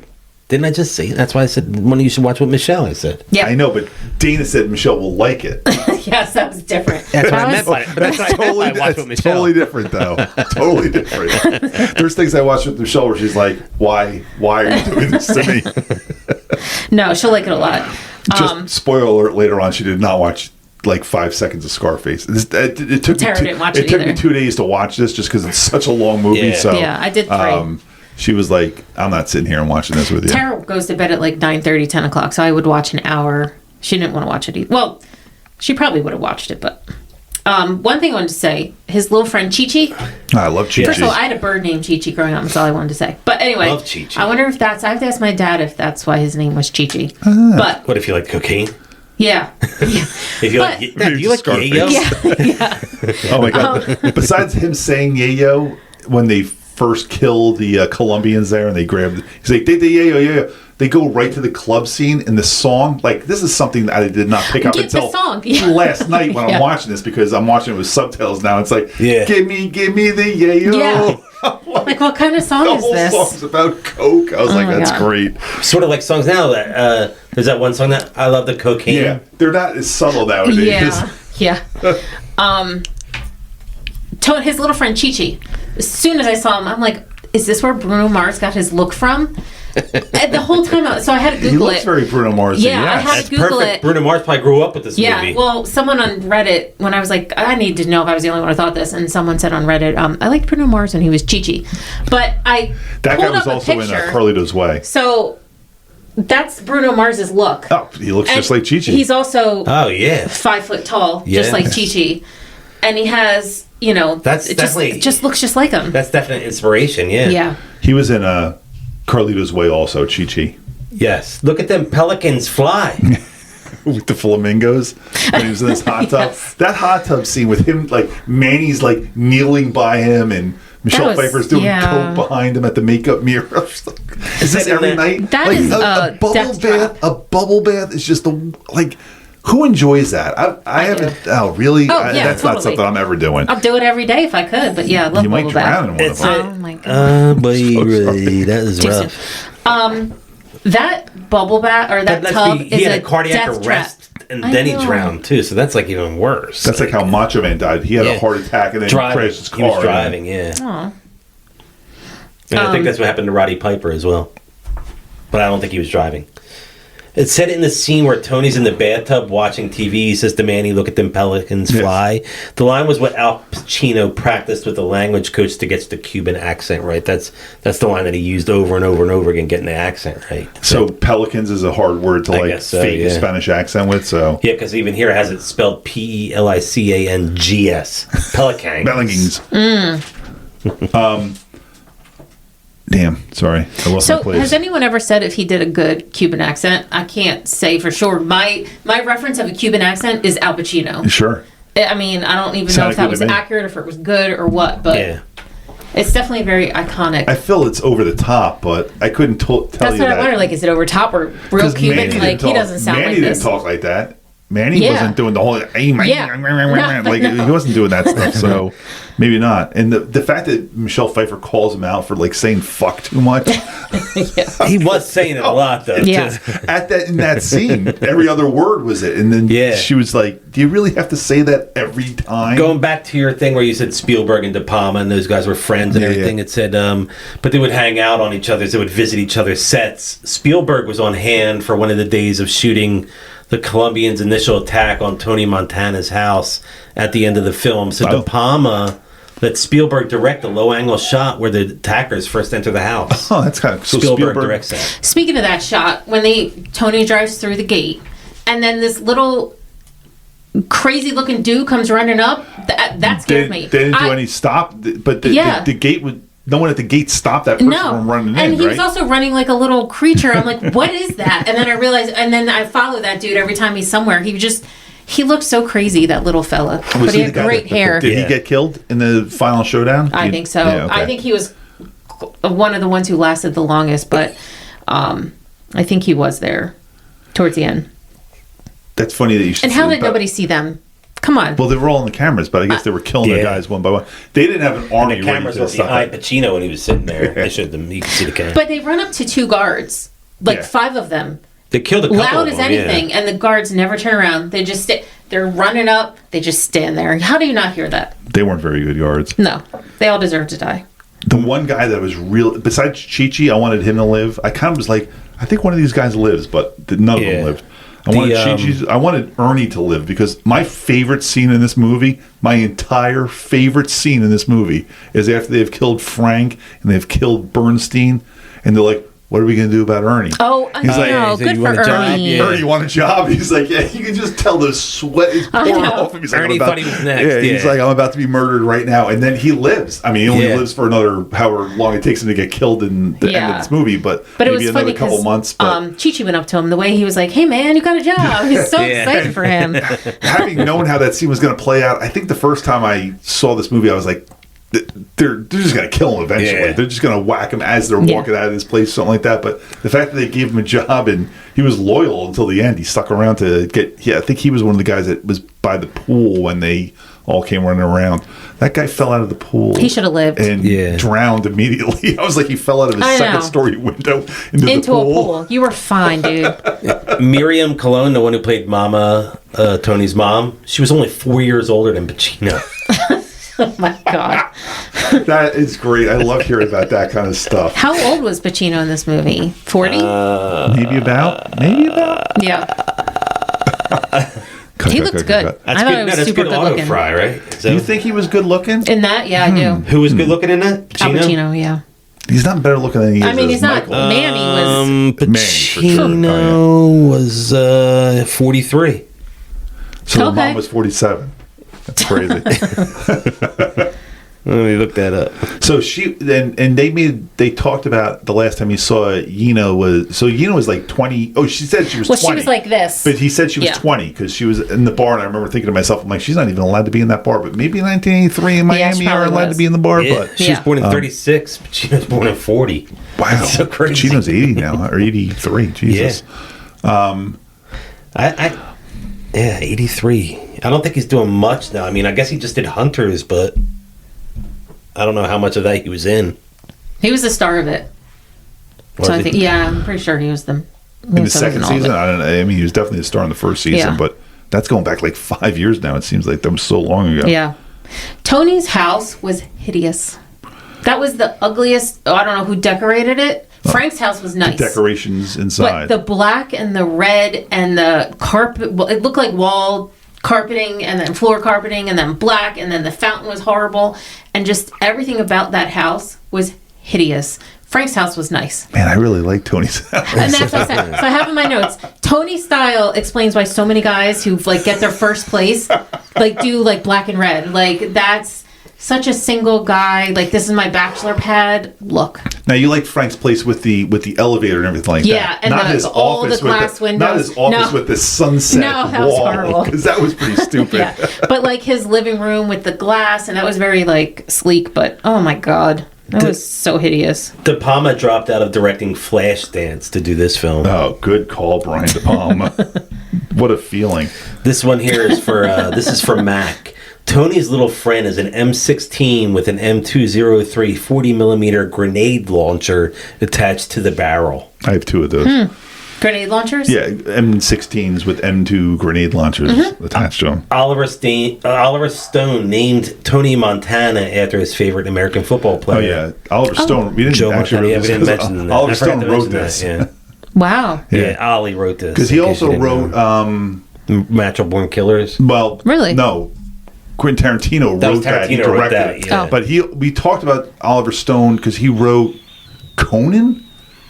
Didn't I just say? That's why I said one you should watch with Michelle, I said. Yeah. I know, but Dana said Michelle will like it. Yes, that was different. That's what I That meant was- by it. But that's what I meant by watch with Michelle. totally different, though. Totally different. There's things I watch with Michelle where she's like, "Why are you doing this to me?" No, she'll like it a lot. Just spoiler alert. Later on, she did not watch like 5 seconds of Scarface. It took Tara me didn't watch it it took me either. 2 days to watch this just because it's such a long movie. Yeah. So Yeah, I did 3. she was like, "I'm not sitting here and watching this with you." Tara goes to bed at like 9:30, 10 o'clock, so I would watch an hour. She didn't want to watch it either. Well, she probably would have watched it, but One thing I wanted to say, his little friend Chi-Chi. I love Chi-Chi. First of all, I had a bird named Chi-Chi growing up. That's all I wanted to say. But anyway, Love Chi-Chi. I wonder if I have to ask my dad if that's why his name was Chi-Chi. But What if you like cocaine? yeah. If you But- like, do you like Scarface. yayo? Yeah. Oh my god! Besides him saying "yayo" when they first kill the Colombians there, and they grab, he's like, "They yayo yayo." They go right to the club scene in the song. Like, this is something that I did not pick up Get the until song. Yeah. last night when Yeah. I'm watching this, because I'm watching it with subtitles now. It's like, Yeah. give me the yayo. Yeah. Like, what kind of song The is whole this? song's about coke. I was like, my that's God. great. Sort of like songs now. That there's that one song that I love, the cocaine. Yeah, they're not as subtle nowadays. Yeah. His little friend Chi-Chi. As soon as I saw him, I'm like, is this where Bruno Mars got his look from? And the whole time, so I had to He Google looks it. very Bruno Mars. Yeah, I had That's to Google perfect. it. Bruno Mars probably grew up with this Yeah, movie. well, someone on Reddit, when I was like, I need to know if I was the only one who thought this, and someone said on Reddit, I liked Bruno Mars when he was Chi-Chi. But I That guy pulled was up a also in picture. Carlito's Way. So that's Bruno Mars's look. Oh, he looks just And like Chi-Chi. He's also Oh yeah. 5 foot tall, Yeah. just like Chi-Chi. And he has, That's definitely- it just looks just like him. That's definite inspiration. Yeah. Yeah. He was in Carlito's Way also, Chi-Chi. Yes. Look at them pelicans fly. With the flamingos when he was in his hot tub. Yes. That hot tub scene with him, like, Manny's, like, kneeling by him and Michelle was- Pfeiffer's doing yeah. coke behind him at the makeup mirror. I was like, is this that in every that- night? That like, is a bubble death bath. trap. A bubble bath is just like, who enjoys that? I haven't. Oh, really? Oh, yeah, that's not totally. something I'm ever doing. I'll do it every day if I could, but yeah, I love You might bubble drown in bath. one of It's them. Oh my god. boy, So really, that is Too rough. That bubble bath or that Let's tub be- is he had a a cardiac death arrest, trap. and I then he know. drowned too. So that's like even worse. That's like how Macho Man died. He had a Yeah. heart attack and then driving. crashed his car. He was driving. Yeah. Aw. And I think that's what happened to Roddy Piper as well. But I don't think he was driving. It said in the scene where Tony's in the bathtub watching TV, he says to Manny, look at them pelicans Yes. fly. The line was what Al Pacino practiced with the language coach to get the Cuban accent right. That's the line that he used over and over and over again, getting the accent right. So pelicans is a hard word to I like guess so, fake a yeah. Spanish accent with. So Yeah, because even here it has it spelled Pelicangs. Pelicans. Pelicans. Damn, sorry, I lost my So place. has anyone ever said if he did a good Cuban accent? I can't say for sure. My reference of a Cuban accent is Al Pacino. Sure. I mean, I don't even know Sounded if that good was to me. accurate, if it was good or what, but Yeah. it's definitely very iconic. I feel it's over the top, but I couldn't tell That's you what I that. wonder. Like, is it over top or real 'Cause Cuban? Manny Like, didn't he talk- doesn't sound Manny like didn't this. talk like that. Manny Yeah. wasn't doing the whole Yeah. like No. he wasn't doing that stuff. So maybe not. And the fact that Michelle Pfeiffer calls him out for like saying "fuck" too much He was saying it a lot, though. Yeah. too. in that scene, every other word was it. And then Yeah. she was like, "Do you really have to say that every time?" Going back to your thing where you said Spielberg and De Palma and those guys were friends and Yeah, everything, yeah. it said, but they would hang out on each other's, they would visit each other's sets. Spielberg was on hand for one of the days of shooting the Colombians' initial attack on Tony Montana's house at the end of the film. So Oh. De Palma let Spielberg direct the low-angle shot where the attackers first enter the house. Oh, that's kind of so Spielberg directs that. Speaking of that shot, when Tony drives through the gate, and then this little crazy looking dude comes running up, that scared me. They didn't do any stop, but Yeah. the gate would. No one at the gate stopped that person No, from running and in, he right? was also running like a little creature. I'm like, what is that? And then I realized, and then I follow that dude every time he's somewhere. He looked so crazy, that little fella. Was But he he had the guy great that- hair. Did Yeah. he get killed in the final showdown? I think so. Yeah, okay. I think he was one of the ones who lasted the longest, but I think he was there towards the end. That's funny that you should And how say did that. nobody see them? Come on. Well, they were all on the cameras, but I guess they were killing the Yeah. guys one by one. They didn't have an And army the ready cameras to were stop behind it. Pacino when he was sitting there. They showed them. You can see the camera. But they run up to 2 guards, like Yeah. 5 of them, They killed a couple loud of as them, yeah. anything, and the guards never turn around. They just they're running up. They just stand there. How do you not hear that? They weren't very good guards. No, they all deserve to die. The one guy that was real, besides Chi-Chi, I wanted him to live. I kind of was like, I think one of these guys lives, but none of Yeah. them lived. I wanted Ernie to live because my favorite scene in this movie, my entire favorite scene in this movie, is after they've killed Frank and they've killed Bernstein, and they're like, what are we going to do about Ernie? Oh, I He's like, know. so Good you for want a job? Ernie. Yeah. Ernie, you want a job? He's like, yeah, you can just tell the sweat is pouring off him. He's like, Ernie thought he was next. Yeah, he's like, I'm about to be murdered right now. And then he lives. I mean, he only lives for another however long it takes him to get killed in the end of this movie, but it maybe was another funny couple months. But Chi-Chi went up to him the way he was like, hey, man, you got a job. He's so excited for him. having known how that scene was going to play out, I think the first time I saw this movie, I was like, they're just going to kill him eventually. Yeah. They're just going to whack him as they're walking out of this place, something like that. But the fact that they gave him a job and he was loyal until the end, he stuck around to get. Yeah, I think he was one of the guys that was by the pool when they all came running around. That guy fell out of the pool. He should have lived. And drowned immediately. I was like, he fell out of his second-story window into the a pool. You were fine, dude. Miriam Colon, the one who played Mama, Tony's mom, she was only 4 years older than Pacino. Oh my God. That is great. I love hearing about that kind of stuff. How old was Pacino in this movie? 40? Maybe about? Yeah. He looked good. I thought he was super good looking. Fry, right? Do you think he was good looking? In that? Yeah, I do. Who was good looking in that? Al Pacino, yeah. He's not better looking than he is. I mean, as he's not. Michael. Manny was. Pacino was 43. So the mom was 47. That's crazy. Let me look that up. So they talked about the last time you saw Yino was like 20. Oh, she said she was 20. Well, she was like this. But he said she was 20 because she was in the bar, and I remember thinking to myself, I'm like, she's not even allowed to be in that bar. But maybe in 1983 in Miami are allowed to be in the bar. Yeah, but she was born in 36, but she was born in 40. Wow. That's so crazy. Chino's 80 now, or 83. Jesus. Yeah. 83. I don't think he's doing much now. I mean, I guess he just did Hunters, but I don't know how much of that he was in. He was the star of it. So I think, I'm pretty sure he was the. In the second season, I don't know. I mean, he was definitely the star in the first season, but that's going back like 5 years now. It seems like that was so long ago. Yeah. Tony's house was hideous. That was the ugliest. I don't know who decorated it. Frank's house was nice. The decorations inside. But the black and the red and the carpet, well, it looked like wall carpeting and then floor carpeting and then black and then the fountain was horrible. And just everything about that house was hideous. Frank's house was nice. Man, I really like Tony's house. And that's what I said. So I have in my notes, Tony's style explains why so many guys who like get their first place like do like black and red. Like that's such a single guy, like this is my bachelor pad look. Now you like Frank's place with the elevator and everything like that. Yeah, and not his all office the glass windows. Not his office with the sunset No, that was wall, horrible. because that was pretty stupid. Yeah, but like his living room with the glass, and that was very like sleek. But oh my god, that was so hideous. De Palma dropped out of directing Flashdance to do this film. Oh, good call, Brian De Palma. What a feeling. This one here is for this is for Mac. Tony's little friend is an M16 with an M203 40-millimeter grenade launcher attached to the barrel. I have two of those. Grenade launchers? Yeah, M16s with M2 grenade launchers attached to them. Oliver Stone named Tony Montana after his favorite American football Oh, player. yeah. Oliver Stone. We didn't Joe actually Montana, we didn't mention that. Oliver I forgot Stone to wrote mention this. that, Wow. Yeah, Ollie wrote this. Because he in case also you didn't wrote... know. Natural Born Killers. Well, Really? No. Quentin Tarantino That was wrote that. He Tarantino wrote directed that, it. yeah. But we talked about Oliver Stone because he wrote Conan.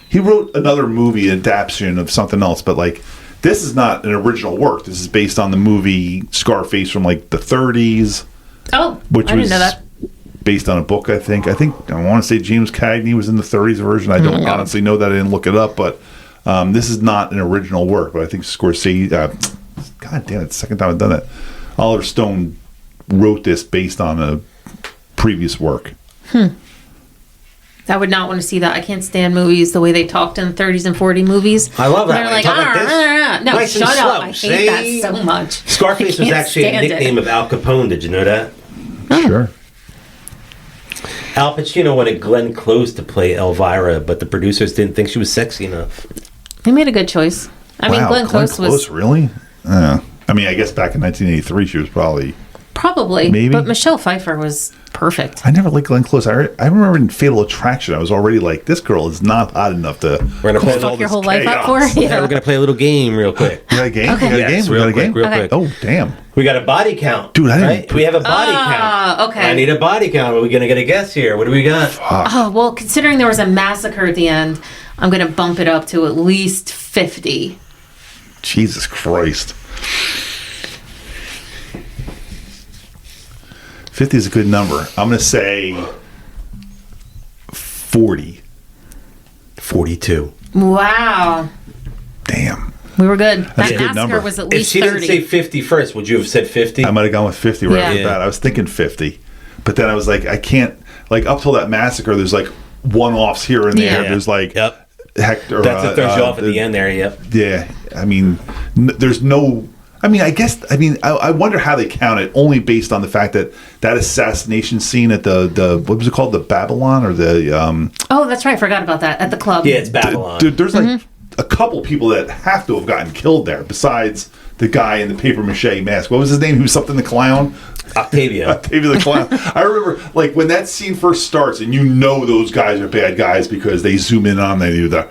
He wrote another movie adaptation of something else, but like this is not an original work. This is based on the movie Scarface from like the 30s. Oh, which I was didn't know that. based on a book. I want to say James Cagney was in the 30s version. I don't honestly know that. I didn't look it up, but this is not an original work. But I think Scorsese. God damn it! Second time I've done that. Oliver Stone wrote this based on a previous work. I would not want to see that. I can't stand movies the way they talked in the 30s and 40 movies. I love that. They're like, Talk like this. no, Nice and shut slow. up. I hate that so much. Scarface I was can't actually a stand it. nickname of Al Capone. Did you know that? Sure. Al Pacino wanted Glenn Close to play Elvira, but the producers didn't think she was sexy enough. He made a good choice. I mean, Glenn Close was really. I mean, I guess back in 1983, she was probably. probably, Maybe. but Michelle Pfeiffer was perfect. I never liked Glenn Close. I remember in Fatal Attraction, I was already like, this girl is not hot enough to. We're gonna play Fuck your whole life up for? Yeah, we're gonna play a little game real quick. You got a game? Okay. You got a game? Yes, We got a real game? quick, real Okay. quick. Oh, damn. We got a body count. Dude, I didn't right? We have a body count. Okay. I need a body count. Are we gonna get a guess here? What do we got? Oh, well, considering there was a massacre at the end, I'm going to bump it up to at least 50. Jesus Christ. 50 is a good number. I'm going to say 40. 42. Wow. Damn. We were good. That's That a good massacre number. was at If least she 30. didn't say 50 first, would you have said 50? I might have gone with 50 right off the Yeah. bat. I was thinking 50. But then I was like, I can't, like, up till that massacre, there's like one-offs here and there. Yeah. There's like Yep. Hector. That's what throws you off at the end there, yep. Yeah. I mean, there's no. I mean, I wonder how they count it, only based on the fact that assassination scene at the what was it called, the Babylon or the Oh, that's right. I forgot about that. At the club. Yeah, it's Babylon. there's like a couple people that have to have gotten killed there besides the guy in the paper mache mask. What was his name? He was something the clown. Octavia. Octavia the clown. I remember, like, when that scene first starts, and you know those guys are bad guys because they zoom in on, they do that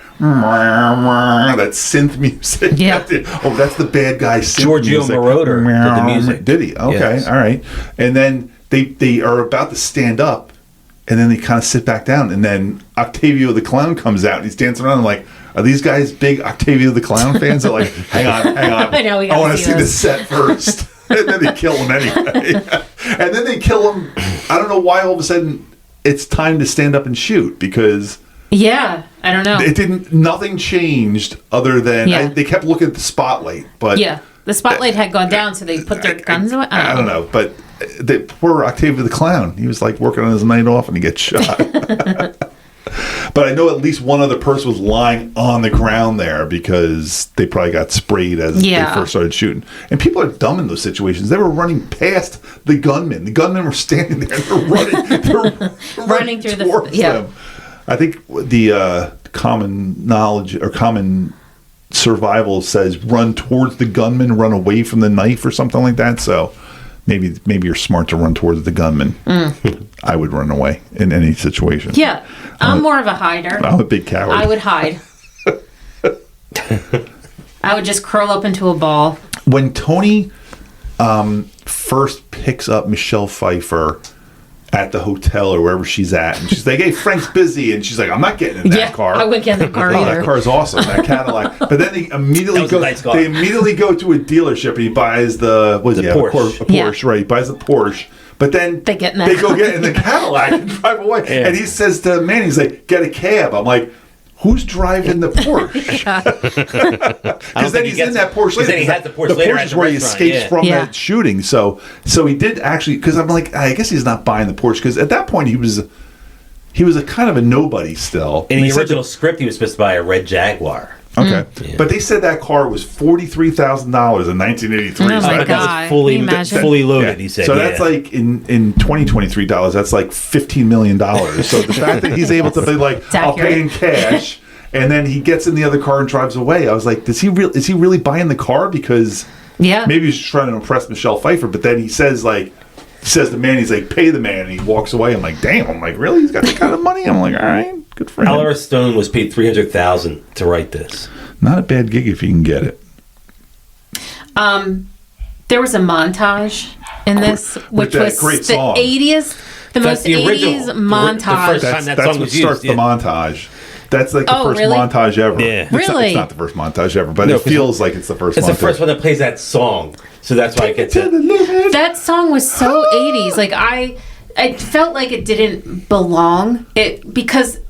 synth music. Yeah. Oh, that's the bad guy synth Giorgio music. Moroder did the music. Did he? Okay, Yes. all right. And then they are about to stand up, and then they kind of sit back down, and then Octavio the clown comes out, and he's dancing around. I'm like, are these guys big Octavio the clown fans? They're like, hang on. I know, we gotta want to see see the this. set first. And then they kill him anyway. And then they kill him. I don't know why all of a sudden it's time to stand up and shoot, because Yeah. I don't know. it didn't. Nothing changed other than Yeah. they kept looking at the spotlight. But Yeah. The spotlight had gone down, so they put their guns away. I don't know. But the poor Octavia the clown. He was like working on his night off and he gets shot. But I know at least one other person was lying on the ground there because they probably got sprayed as they first started shooting. And people are dumb in those situations. They were running past the gunmen. The gunmen were standing there. They're running. They're Running through towards them. I think the common knowledge or common survival says run towards the gunman, run away from the knife or something like that. So maybe you're smart to run towards the gunman. I would run away in any situation. Yeah. I'm more of a hider. I'm a big coward. I would hide. I would just curl up into a ball. When Tony first picks up Michelle Pfeiffer at the hotel or wherever she's at, and she's like, "Hey, Frank's busy," and she's like, "I'm not getting in that car." I wouldn't get in the car Oh, either. that car's awesome, that Cadillac. But then they immediately That was a nice car. They immediately go to a dealership and he buys the Porsche. a Porsche, right? He buys the Porsche. But then They get in that they go car. get in the Cadillac and drive away. Yeah. And he says to Manny, he's like, "Get a cab." I'm like, who's driving the Porsche? Because then he's in that Porsche later. Then he had the Porsche later Porsche at is the where he restaurant, escapes yeah. from Yeah. that shooting. So he did actually, because I'm like, I guess he's not buying the Porsche, because at that point he was a kind of a nobody still. In And the they said original script, he was supposed to buy a red Jaguar. Okay, Yeah. but they said that car was $43,000 in 1983. Oh, so my that- God. That was fully, Can you imagine? fully loaded, yeah. he said. So that's like in 2023 dollars, that's like $15 million. So the fact that he's able to be like, It's I'll pay in cash, and then he gets in the other car and drives away. I was like, is he really buying the car? Because Yeah. maybe he's just trying to impress Michelle Pfeiffer. But then he says the man, he's like, pay the man, and he walks away. I'm like, damn. I'm like, really? He's got that kind of money? I'm like, all right, good for him. Oliver Stone was paid $300,000 to write this. Not a bad gig if you can get it. There was a montage in this, which that was great the song. 80s, the That's most the original. 80s The montage. first time that That's song what was starts used, the montage. That's like the Oh, first really? montage ever. Yeah. It's not- Really? It's not the first montage ever, but No, it 'cause feels like it's the first It's montage. the first one that plays that song. So that's why I get To the to... limit. That song was so 80s. Like I felt like it didn't belong. Because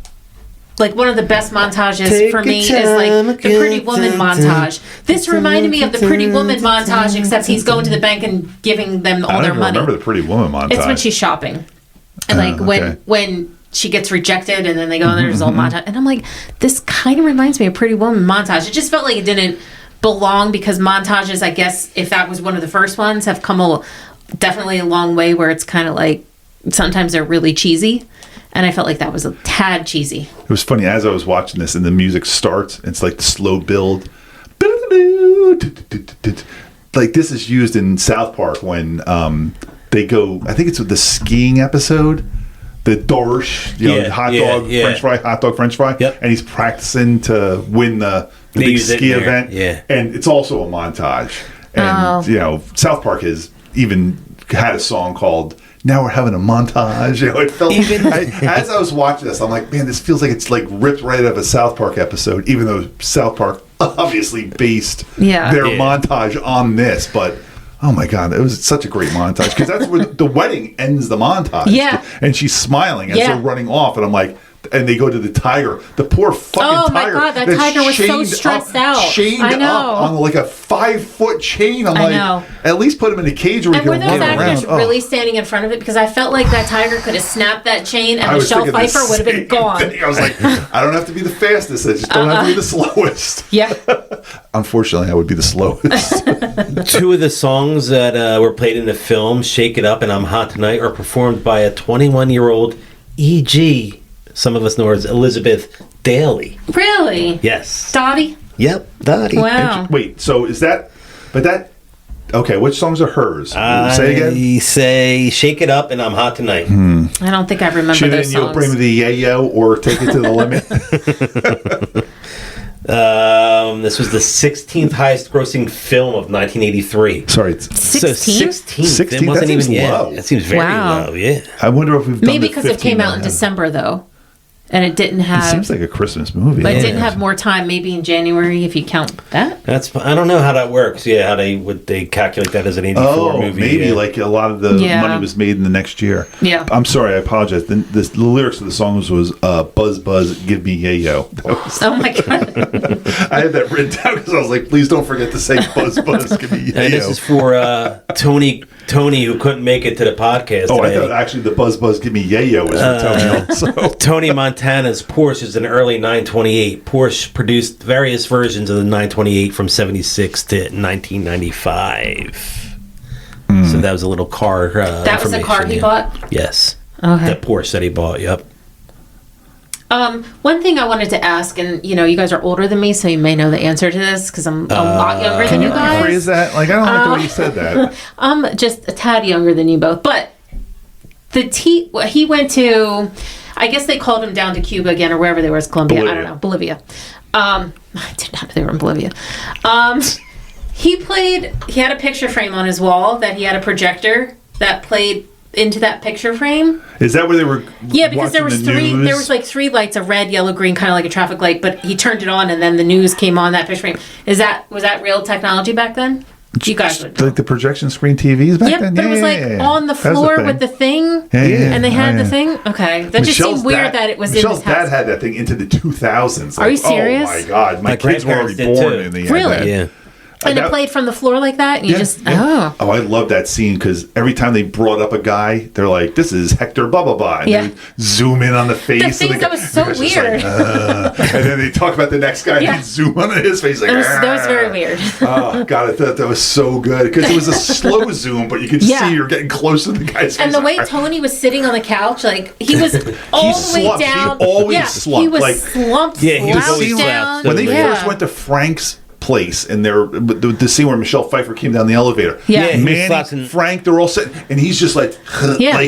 like one of the best montages Take for me your is like time, the Pretty get Woman it montage. This reminded me of the Pretty Woman montage, except he's going to the bank and giving them I all don't their even money. remember the Pretty Woman montage. It's when she's shopping. And like okay. when she gets rejected and then they go and there's a whole montage. And I'm like, this kind of reminds me of Pretty Woman montage. It just felt like it didn't belong because montages, I guess, if that was one of the first ones, have come definitely a long way where it's kind of like sometimes they're really cheesy. And I felt like that was a tad cheesy. It was funny as I was watching this and the music starts. It's like the slow build. Like this is used in South Park when they go. I think it's the skiing episode. The Dorsch, Yeah, hot yeah, dog, yeah. French fry, hot dog, French fry. Yep. And he's practicing to win the They big use it ski in there, event. yeah. And it's also a montage. And, Oh. South Park has even had a song called now we're having a montage. You know, it felt as I was watching this, I'm like, man, this feels like it's like ripped right out of a South Park episode, even though South Park obviously based their montage on this, but. Oh my God! It was such a great montage because that's where the wedding ends the montage. Yeah, and she's smiling as they're running off, and I'm like, and they go to the tiger. The poor fucking tiger. Oh my God! That tiger was so stressed out. Chained up on like a 5-foot chain. I'm like, at least put him in a cage where he can run around. And were those actors really standing in front of it? Because I felt like that tiger could have snapped that chain, and Michelle Pfeiffer would have been gone. I was like, I don't have to be the fastest. I just don't have to be the slowest. Yeah. Unfortunately, I would be the slowest. Two of the songs that were played in the film, "Shake It Up" and "I'm Hot Tonight," are performed by a 21-year-old E.G. Some of us know her as Elizabeth Daly. Really? Yes. Dottie? Yep, Dottie. Wow. Wait, so is that... But that... Okay, which songs are hers? Say again? I say "Shake It Up" and "I'm Hot Tonight." I don't think I remember She those didn't songs. bring me the yayo or Take It to the Limit? This was the 16th highest grossing film of 1983. Sorry. It's 16? So 16th. It wasn't that seems even low. It seems very low, yeah. I wonder if we've done Maybe the because it came out in 15 December, though. And it didn't have... It seems like a Christmas movie. But it didn't have more time, maybe in January, if you count that. I don't know how that works. Yeah, how they calculate that as an 84 movie. Maybe like a lot of the money was made in the next year. Yeah. I'm sorry, I apologize. The lyrics of the songs was Buzz Buzz Give Me Yayo. Oh my God. I had that written down because I was like, please don't forget to say Buzz Buzz Give Me Yayo. And this is for Tony, who couldn't make it to the podcast today. I thought actually the Buzz Buzz Give Me Yayo was for Tony also. Tony Montana's Porsche is an early 928. Porsche produced various versions of the 928 from 76 to 1995. So that was a little car that was a car he bought? Yes. Okay. That Porsche that he bought, yep. One thing I wanted to ask, and you guys are older than me, so you may know the answer to this because I'm a lot younger than you guys. Can you rephrase that? Like, I don't like the way you said that. I'm just a tad younger than you both. But he went to, I guess they called him down to Cuba again, or wherever they were, Colombia. I don't know, Bolivia. I did not know they were in Bolivia. He had a picture frame on his wall that he had a projector that played into that picture frame. Is that where they were? Yeah, because there was like three lights, a red, yellow, green, kind of like a traffic light, but he turned it on and then the news came on that picture frame. Was that real technology back then? You guys would know. Like the projection screen TVs back then? But it was on the floor with the thing, and they had the thing. Okay, that just seemed weird that it was in his house. Michelle's dad had that thing into the 2000s. Are you serious? Oh my God, my kids were already born in the Really? Yeah. And it played from the floor like that, and Oh, I love that scene because every time they brought up a guy, they're like, "This is Hector blah blah blah," and they zoom in on the face. That was so weird. Like, and then they talk about the next guy, and they zoom on his face. Like, that was very weird. Oh God, I thought that was so good because it was a slow zoom, but you could see you're getting close to the guy's face. And the way Tony was sitting on the couch, like he was all the way down. He always slumped. He was slumped. Yeah, he was always down. When they first went to Frank's place and the scene where Michelle Pfeiffer came down the elevator. Manny, Frank, they're all sitting, and he's just like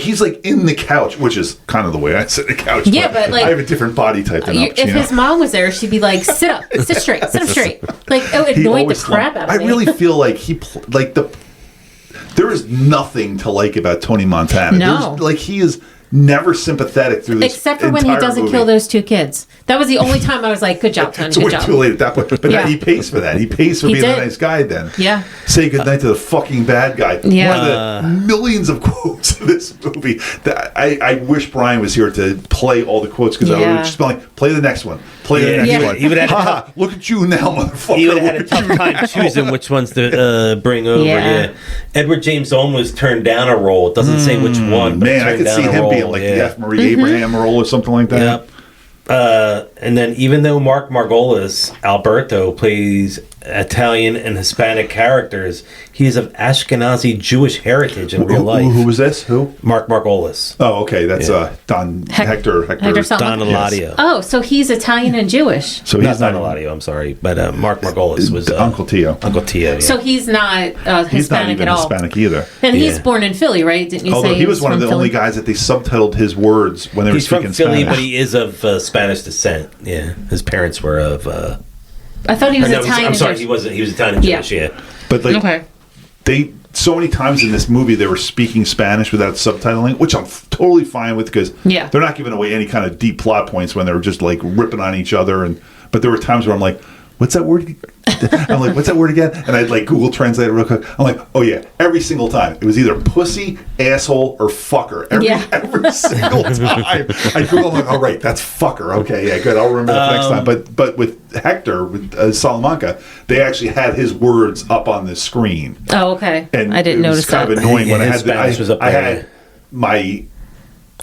he's like in the couch, which is kind of the way I sit in the couch. Yeah, but like I have a different body type than if his mom was there, she'd be like, "Sit up, sit straight, sit up straight." Like it would annoy the crap out of me. I really feel like there is nothing to like about Tony Montana. No, he is never sympathetic through this, except for when he doesn't kill those two kids. That was the only time I was like, "Good job, Tony." So good we're job. too late at that point. But he pays for that. He pays for being a nice guy. Then say goodnight to the fucking bad guy. Yeah. One of the millions of quotes in this movie that I wish Brian was here to play all the quotes because I would just be like, play the next one. Play the next one. He would have look at you now, motherfucker. He would have had a tough time choosing which ones to bring over. Yeah. Edward James Olmos was turned down a role. It doesn't say which one. Man, I could see him being like the F. Murray Abraham role or something like that. Yep. And then even though Mark Margolis, Alberto, plays Italian and Hispanic characters, he is of Ashkenazi Jewish heritage in real life. Who was this? Who? Mark Margolis. Oh, okay. That's Don Hector Don Eladio. Oh, so he's Italian and Jewish. So he's not Don Eladio, I'm sorry. But Mark Margolis was Uncle Tio. Uncle Tio, yeah. So he's not Hispanic he's not even at all. Hispanic either. And he's born in Philly, right? Didn't you say he was one of the only guys that they subtitled his words when they were speaking Spanish. He's from Philly, but he is of Spanish descent. Yeah. His parents were of... I thought he was Italian. I'm sorry, he was Italian and Jewish, yeah. But they so many times in this movie they were speaking Spanish without subtitling, which I'm totally fine with because they're not giving away any kind of deep plot points when they were just like ripping on each other. But there were times where I'm like, what's that word? I'm like, what's that word again? And I'd like Google Translate it real quick. I'm like, oh yeah, every single time. It was either pussy, asshole, or fucker. Every single time. I Google, I'm like, all right, that's fucker. Okay, yeah, good. I'll remember that next time. But with Hector, with Salamanca, they actually had his words up on the screen. Oh, okay. And I didn't notice that. It was kind of annoying when I had Spanish was up there. I had my...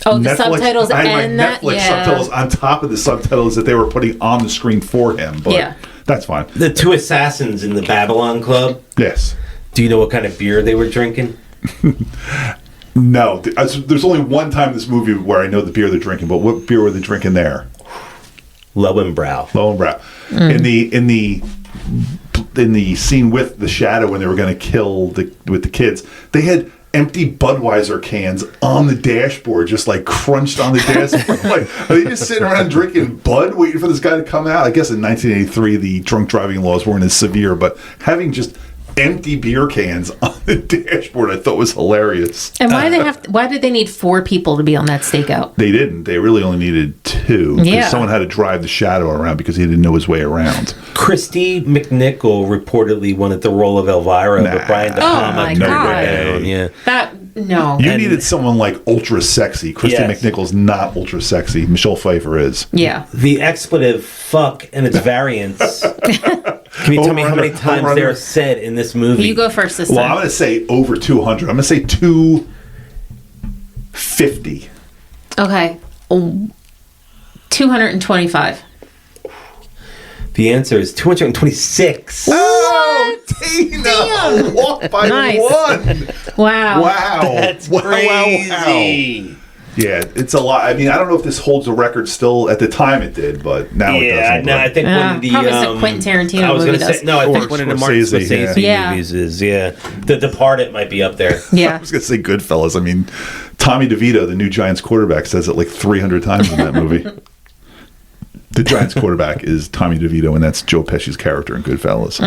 Oh, the Netflix, subtitles I had and my that? Netflix Yeah. subtitles on top of the subtitles that they were putting on the screen for him. But that's fine. The two assassins in the Babylon Club. Yes. Do you know what kind of beer they were drinking? No. There's only one time in this movie where I know the beer they're drinking, but what beer were they drinking there? Lowenbrau. Lowenbrau. In the scene with the Shadow when they were going to kill with the kids, they had empty Budweiser cans on the dashboard, just like crunched on the dashboard. Like, are they just sitting around drinking Bud, waiting for this guy to come out? I guess in 1983 the drunk driving laws weren't as severe, but having just empty beer cans on the dashboard I thought was hilarious. And why did they need 4 people to be on that stakeout? They didn't. They really only needed 2. Yeah. Someone had to drive the Shadow around because he didn't know his way around. Christy McNichol reportedly wanted the role of Elvira, but Brian De Palma my turned her God. down. Yeah. No. You needed someone like ultra sexy. Christy McNichol's not ultra sexy. Michelle Pfeiffer is. Yeah. The expletive fuck and its variants. Can you tell me how many times they're said in this movie? You go first this time. Well, I'm going to say over 200. I'm going to say 250. Okay. 225. The answer is 226. Oh, Tina! Walk by Nice. one. Wow. Wow. That's crazy. Yeah, it's a lot. I mean, I don't know if this holds a record still. At the time it did, but now it doesn't. No, I think one of the... probably some Quentin Tarantino I was movie gonna say, does. no, I think Or one of the Martin Scorsese, Scorsese movies is, The Departed might be up there. I Yeah. was going to say Goodfellas. I mean, Tommy DeVito, the new Giants quarterback, says it like 300 times in that movie. The Giants quarterback is Tommy DeVito, and that's Joe Pesci's character in Goodfellas.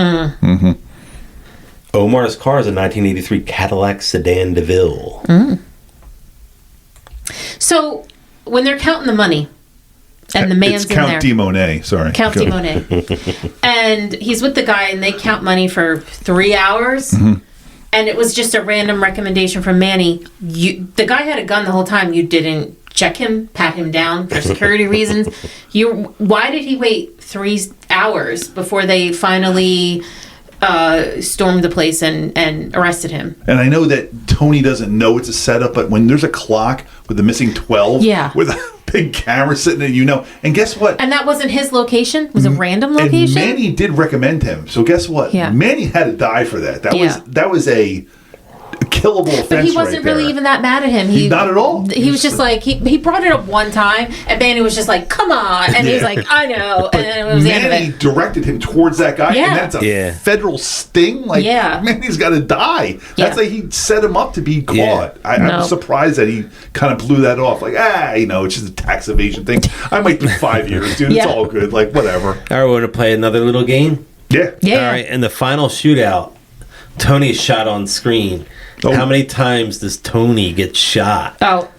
Omar's car is a 1983 Cadillac Sedan DeVille. So, when they're counting the money, and the man's It's Count in there. de Monet, sorry. Count de Monet. And he's with the guy, and they count money for 3 hours. Mm-hmm. And it was just a random recommendation from Manny. The guy had a gun the whole time. You didn't check him, pat him down for security reasons. Why did he wait 3 hours before they finally stormed the place and arrested him? And I know that Tony doesn't know it's a setup, but when there's a clock with the missing 12, with a big camera sitting there, and guess what? And that wasn't his location? It was a random location? And Manny did recommend him. So guess what? Yeah. Manny had to die for that. That was a killable offense. But he wasn't really even that mad at him. Not at all. He was just like, he brought it up one time, and Manny was just like, come on. And he was like, I know. And then it was the end of Manny it. directed him towards that guy, Yeah. and that's a federal sting. Like, Manny's got to die. That's like he set him up to be caught. Yeah. I'm surprised that he kind of blew that off. Like, it's just a tax evasion thing. I might do 5 years, dude. It's all good. Like, whatever. All right, we want to play another little game? Yeah. Yeah. All right, in the final shootout, Tony's shot on screen. Oh. How many times does Tony get shot? Oh,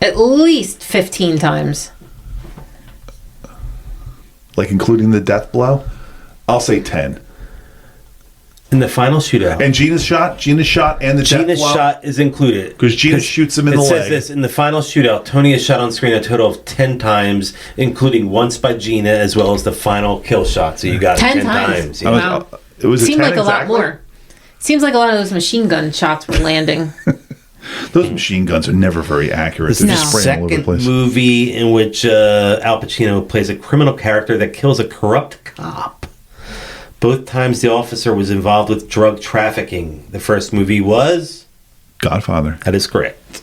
at least 15 times. Like, including the death blow? I'll say 10. In the final shootout. And Gina's shot and the death Gina's blow? shot is included. Because Gina shoots him in the It says leg. this, in the final shootout, Tony is shot on screen a total of 10 times, including once by Gina, as well as the final kill shot. So you got 10 times. times. Yeah. Wow. It was Seemed 10 like a lot exactly? more. Seems like a lot of those machine gun shots were landing. Those machine guns are never very accurate. This They're is just the spraying all over the second place. movie in which Al Pacino plays a criminal character that kills a corrupt cop. Both times the officer was involved with drug trafficking. The first movie was... Godfather. That is correct.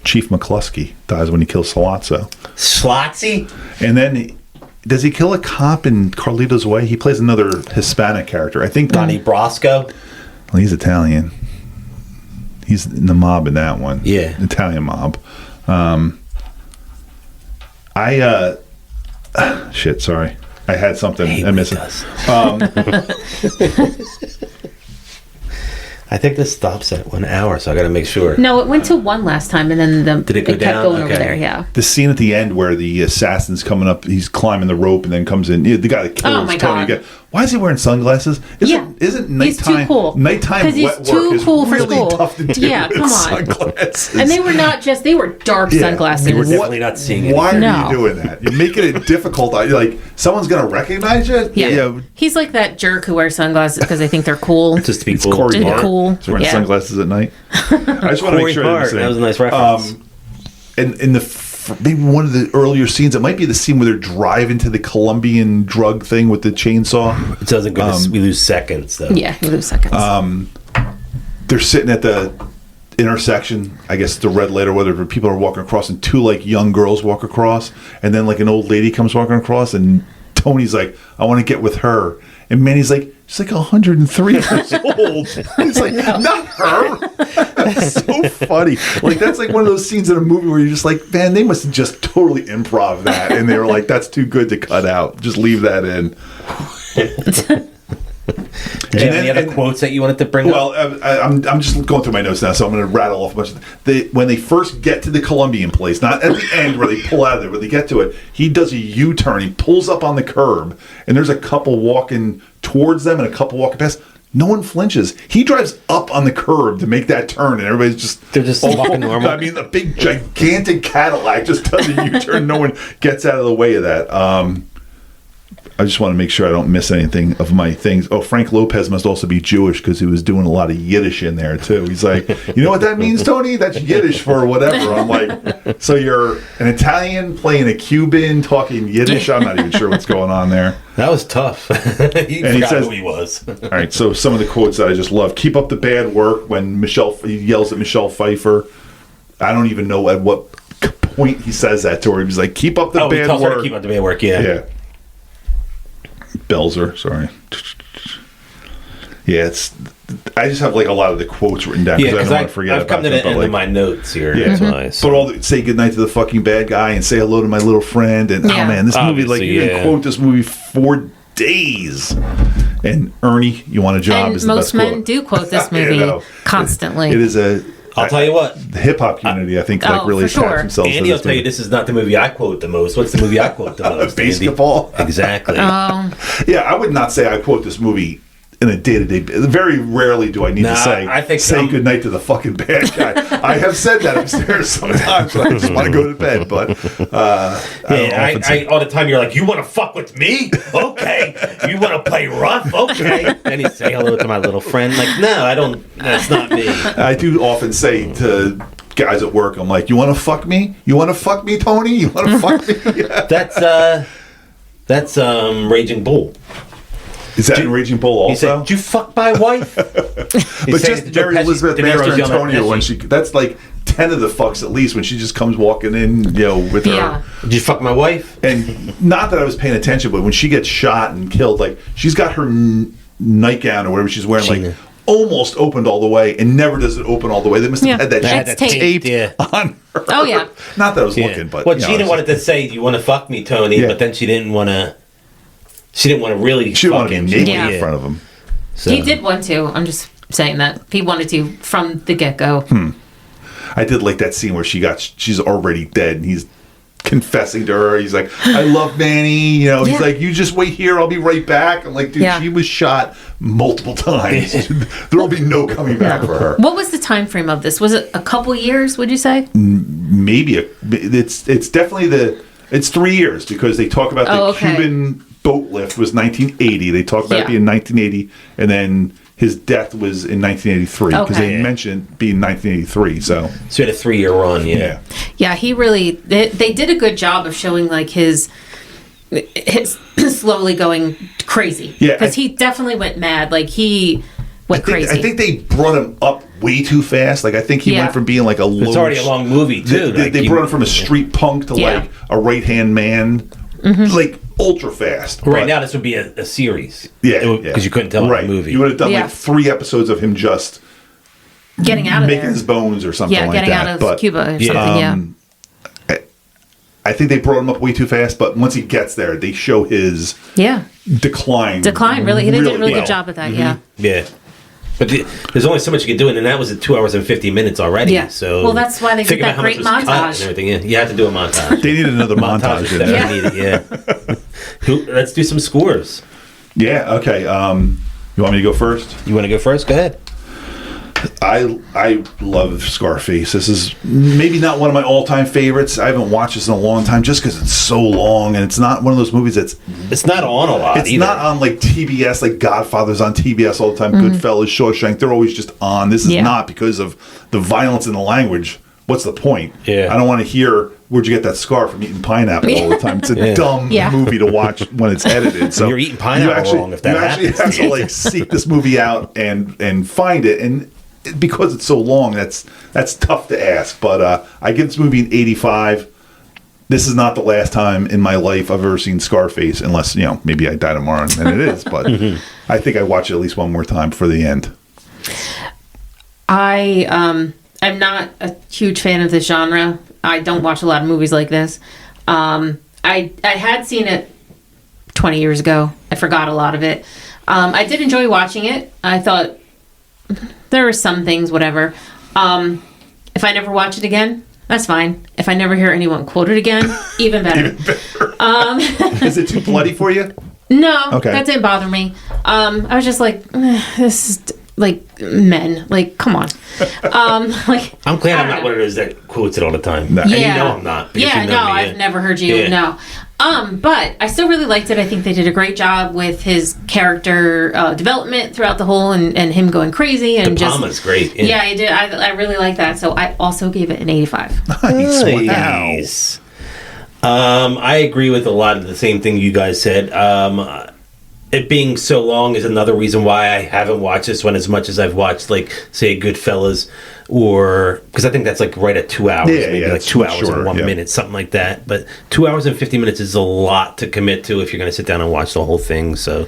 Chief McCluskey dies when he kills Salazzo. Slotsy? And then, does he kill a cop in Carlito's Way? He plays another Hispanic character. I think... Donnie Brasco? Well, he's Italian. He's in the mob in that one. Yeah. Italian mob. Shit, sorry. I had something. I missed it. I think this stops at 1 hour, so I got to make sure. No, it went to 1 last time, and then Did it go kept down? going over Okay. there. Yeah. The scene at the end where the assassin's coming up, he's climbing the rope and then comes in. The guy that kills Oh, my Tony God. again. Why is he wearing sunglasses? Isn't He's nighttime too cool. nighttime 'Cause he's wet too work is cool for really school. tough to do Yeah, with come on. sunglasses? And they were not just, they were dark Yeah. sunglasses. You were definitely not seeing it. Why are No. you doing that? You're making it difficult. Like someone's gonna recognize you. Yeah. He's like that jerk who wears sunglasses because they think they're cool. Just to be It's cool. Corey Just Hart. cool. He's wearing Yeah. sunglasses at night. I just want to Corey make sure Hart. That was a nice reference. in maybe one of the earlier scenes, it might be the scene where they're driving to the Colombian drug thing with the chainsaw. It doesn't go. We lose seconds though. Yeah, you lose seconds. They're sitting at the intersection, I guess the red light or whatever, people are walking across and two like young girls walk across, and then like an old lady comes walking across, and Tony's like, I want to get with her, and Manny's like, she's like 103 years old. He's like, not her. That's so funny. Like that's like one of those scenes in a movie where you're just like, man, they must have just totally improv that, and they were like, that's too good to cut out, just leave that in. Did you have any other quotes that you wanted to bring up? Well, I'm just going through my notes now, so I'm going to rattle off a bunch of when they first get to the Colombian place, not at the end where they pull out of there, when they get to it, he does a U-turn. He pulls up on the curb, and there's a couple walking towards them and a couple walking past. No one flinches. He drives up on the curb to make that turn, and everybody's just... They're just walking normal. I mean, the big, gigantic Cadillac just does a U-turn. No one gets out of the way of that. I just want to make sure I don't miss anything of my things. Oh, Frank Lopez must also be Jewish because he was doing a lot of Yiddish in there, too. He's like, you know what that means, Tony? That's Yiddish for whatever. I'm like, so you're an Italian playing a Cuban talking Yiddish? I'm not even sure what's going on there. That was tough. He forgot who he was. All right, so some of the quotes that I just love. Keep up the bad work when he yells at Michelle Pfeiffer. I don't even know at what point he says that to her. He's like, keep up the bad he tells work. her to keep up the bad work, yeah. Yeah. Belzer, sorry. Yeah, I just have like a lot of the quotes written down because I don't want to forget I've come to the end of my notes here. Yeah. That's why. So. But say goodnight to the fucking bad guy and say hello to my little friend. And oh man, this movie, like you can quote this movie for days. And Ernie, you want a job and is the best most men quote. do quote this movie constantly. It is I'll tell you what. The hip hop community, I think, like really attached themselves Andy to will tell you this is not the movie I quote the most. What's the movie I quote the most? Basketball. Andy? Exactly. Yeah, I would not say I quote this movie in a day-to-day. Very rarely do I need to say goodnight to the fucking bad guy. I have said that upstairs sometimes when I just want to go to bed, but I all the time you're like, you want to fuck with me? Okay. You want to play rough? Okay. And you say hello to my little friend. Like, no, I don't. That's not me. I do often say to guys at work, I'm like, you want to fuck me? You want to fuck me, Tony? You want to fuck me? Yeah. That's Raging Bull. Is that in Raging Bull also? He said, did you fuck my wife? But just Mary Elizabeth Master Antonio, when that's like 10 of the fucks at least, when she just comes walking in, with her. Did you fuck my wife? And not that I was paying attention, but when she gets shot and killed, like she's got her nightgown or whatever she's wearing, like almost opened all the way, and never does it open all the way. They must have had that tape on her. Oh yeah. Not that I was looking, but Gina wanted to say, "Do you want to fuck me, Tony?" But then she didn't want to. She didn't want to really. She wanted to be naked in front of him. So. He did want to. I'm just saying that he wanted to from the get go. I did like that scene where she's already dead, and he's confessing to her. He's like, I love Manny. He's like, you just wait here. I'll be right back. I'm like, dude, she was shot multiple times. There will be no coming back for her. What was the time frame of this? Was it a couple years, would you say? Maybe. It's definitely it's 3 years because they talk about the Cuban boat lift was 1980. They talk about it being 1980, and then his death was in 1983 because they mentioned being 1983. So he had a 3-year run. Yeah. He really. They did a good job of showing like his slowly going crazy. Yeah, because he definitely went mad. Like he went crazy. I think they brought him up way too fast. Like I think he went from being like a low. It's already a long movie too. They brought him from a street punk to like a right hand man, like ultra fast. Right now, this would be a series. Yeah, because you couldn't tell the movie. You would have done like 3 episodes of him just getting out of making there, his bones or something like that. Getting out of Cuba or something. I think they brought him up way too fast, but once he gets there, they show his decline. Really, they did a really good job at that. Yeah. But there's only so much you can do, and that was at 2 hours and 50 minutes already. Yeah. So Well, that's why they did figure that out how much great was cut montage. and everything. Yeah, you have to do a montage. They needed another montage. is in there. definitely needed. Yeah. Let's do some scores. Yeah. Okay. You want me to go first? You want to go first? Go ahead. I love Scarface. This is maybe not one of my all-time favorites. I haven't watched this in a long time just because it's so long, and it's not one of those movies that's... It's not on a lot It's either. not on like TBS, like Godfather's on TBS all the time, Goodfellas, Shawshank, they're always just on. This is not because of the violence in the language. What's the point? Yeah. I don't want to hear, where'd you get that scar from eating pineapple all the time? It's a dumb movie to watch when it's edited. So you're eating pineapple wrong if that happens. You actually have to like seek this movie out and find it. And because it's so long, that's tough to ask. But I give this movie an 85. This is not the last time in my life I've ever seen Scarface, unless, maybe I die tomorrow and it is. But I think I watch it at least one more time for the end. I'm not a huge fan of this genre. I don't watch a lot of movies like this. I had seen it 20 years ago. I forgot a lot of it. I did enjoy watching it. I thought there were some things, whatever. If I never watch it again, that's fine. If I never hear anyone quote it again, even better. Is it too bloody for you? No, Okay. that didn't bother me. I was just like, this is like men. Like, come on. Like, I'm glad I'm I not don't one of those that quotes it all the time. No. And Yeah. you know I'm not. because Yeah, you know no, me, I've never heard you. Yeah. No. But I still really liked it. I think they did a great job with his character development throughout the whole, and him going crazy and De Palma's just great. Yeah, I did. I really like that. So I also gave it an 85. Nice. Wow. Nice. I agree with a lot of the same thing you guys said. It being so long is another reason why I haven't watched this one as much as I've watched, like, say, Goodfellas, or because I think that's like right at 2 hours, maybe like it's 2 much hours shorter, and 1 minute, something like that. But 2 hours and 50 minutes is a lot to commit to if you're going to sit down and watch the whole thing. So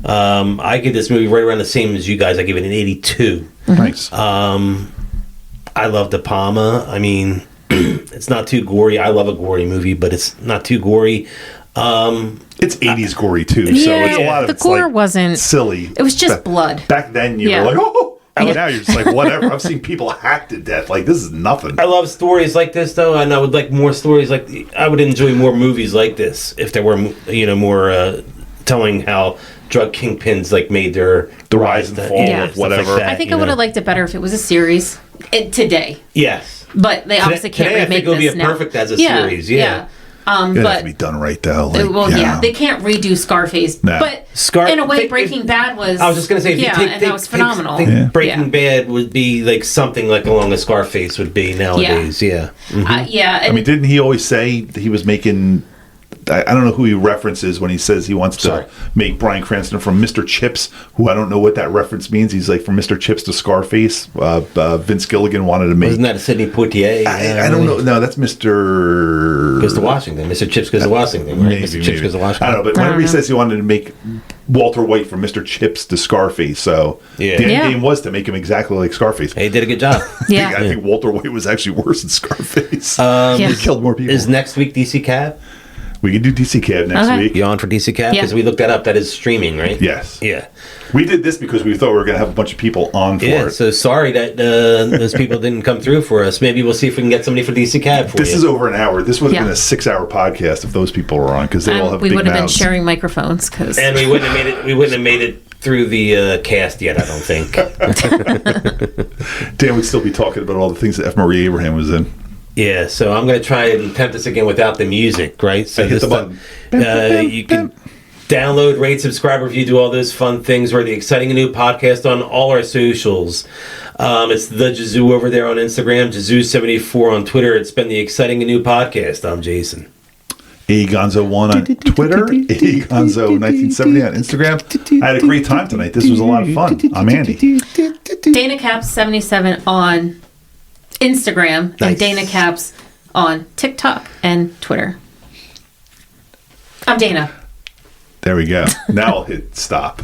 I give this movie right around the same as you guys. I give it an 82. Nice. I love De Palma. I mean, it's not too gory. I love a gory movie, but it's not too gory. It's 80s gory too, so it's a lot of the it's gore like wasn't silly. It was just blood. Back then you Yeah. were like, oh, and now you're just like, whatever. I've seen people hacked to death. Like, this is nothing. I love stories like this, though, and I would like more stories like. I would enjoy more movies like this if there were, more telling how drug kingpins like made their The rise and fall Yeah. of whatever. I think I would have liked it better if it was a series today. Yes, But they obviously can't today I remake think it would be this now. perfect as a series. Yeah. It has to But be done right though. Like, they can't redo Scarface. Nah. But in a way, Breaking Bad was. I was just gonna say, if you take, and that was phenomenal. Breaking Bad would be like something like along a Scarface would be nowadays. Yeah. Yeah. I mean, didn't he always say that he was making? I don't know who he references when he says he wants to make Bryan Cranston from Mr. Chips, who I don't know what that reference means. He's like from Mr. Chips to Scarface. Vince Gilligan wanted to make. Wasn't that a Sidney Poitier? I don't know. No, that's Mr. Goes to Washington. Mr. Chips goes to Washington. Right? Maybe, Mr. Chips goes to Washington. I don't know, but whenever he says he wanted to make Walter White from Mr. Chips to Scarface, so the end game was to make him exactly like Scarface. He did a good job. Yeah. I think Walter White was actually worse than Scarface. He killed more people. Is next week DC Cab? We can do DC Cab next week. You on for DC Cab? Because we looked that up. That is streaming, right? Yes. Yeah. We did this because we thought we were going to have a bunch of people on for it. So sorry that those people didn't come through for us. Maybe we'll see if we can get somebody for DC Cab for This you. is over an hour. This would have been a 6-hour podcast if those people were on because they all have we big would have been mouths. sharing microphones because. And we wouldn't have made it. We wouldn't have made it through the cast yet. I don't think. Dan would still be talking about all the things that F. Murray Abraham was in. Yeah, so I'm going to try and attempt this again without the music, right? So hit the button. You can download, rate, subscribe, review, do all those fun things. We're the Exciting and New Podcast on all our socials. It's the Jazoo over there on Instagram, Jazoo74 on Twitter. It's been the Exciting and New Podcast. I'm Jason. Agonzo1 on Twitter, Agonzo1970 on Instagram. I had a great time tonight. This was a lot of fun. I'm Andy. Dana Caps 77 on Instagram and Dana Caps on TikTok and Twitter. I'm Dana. There we go. Now I'll hit stop.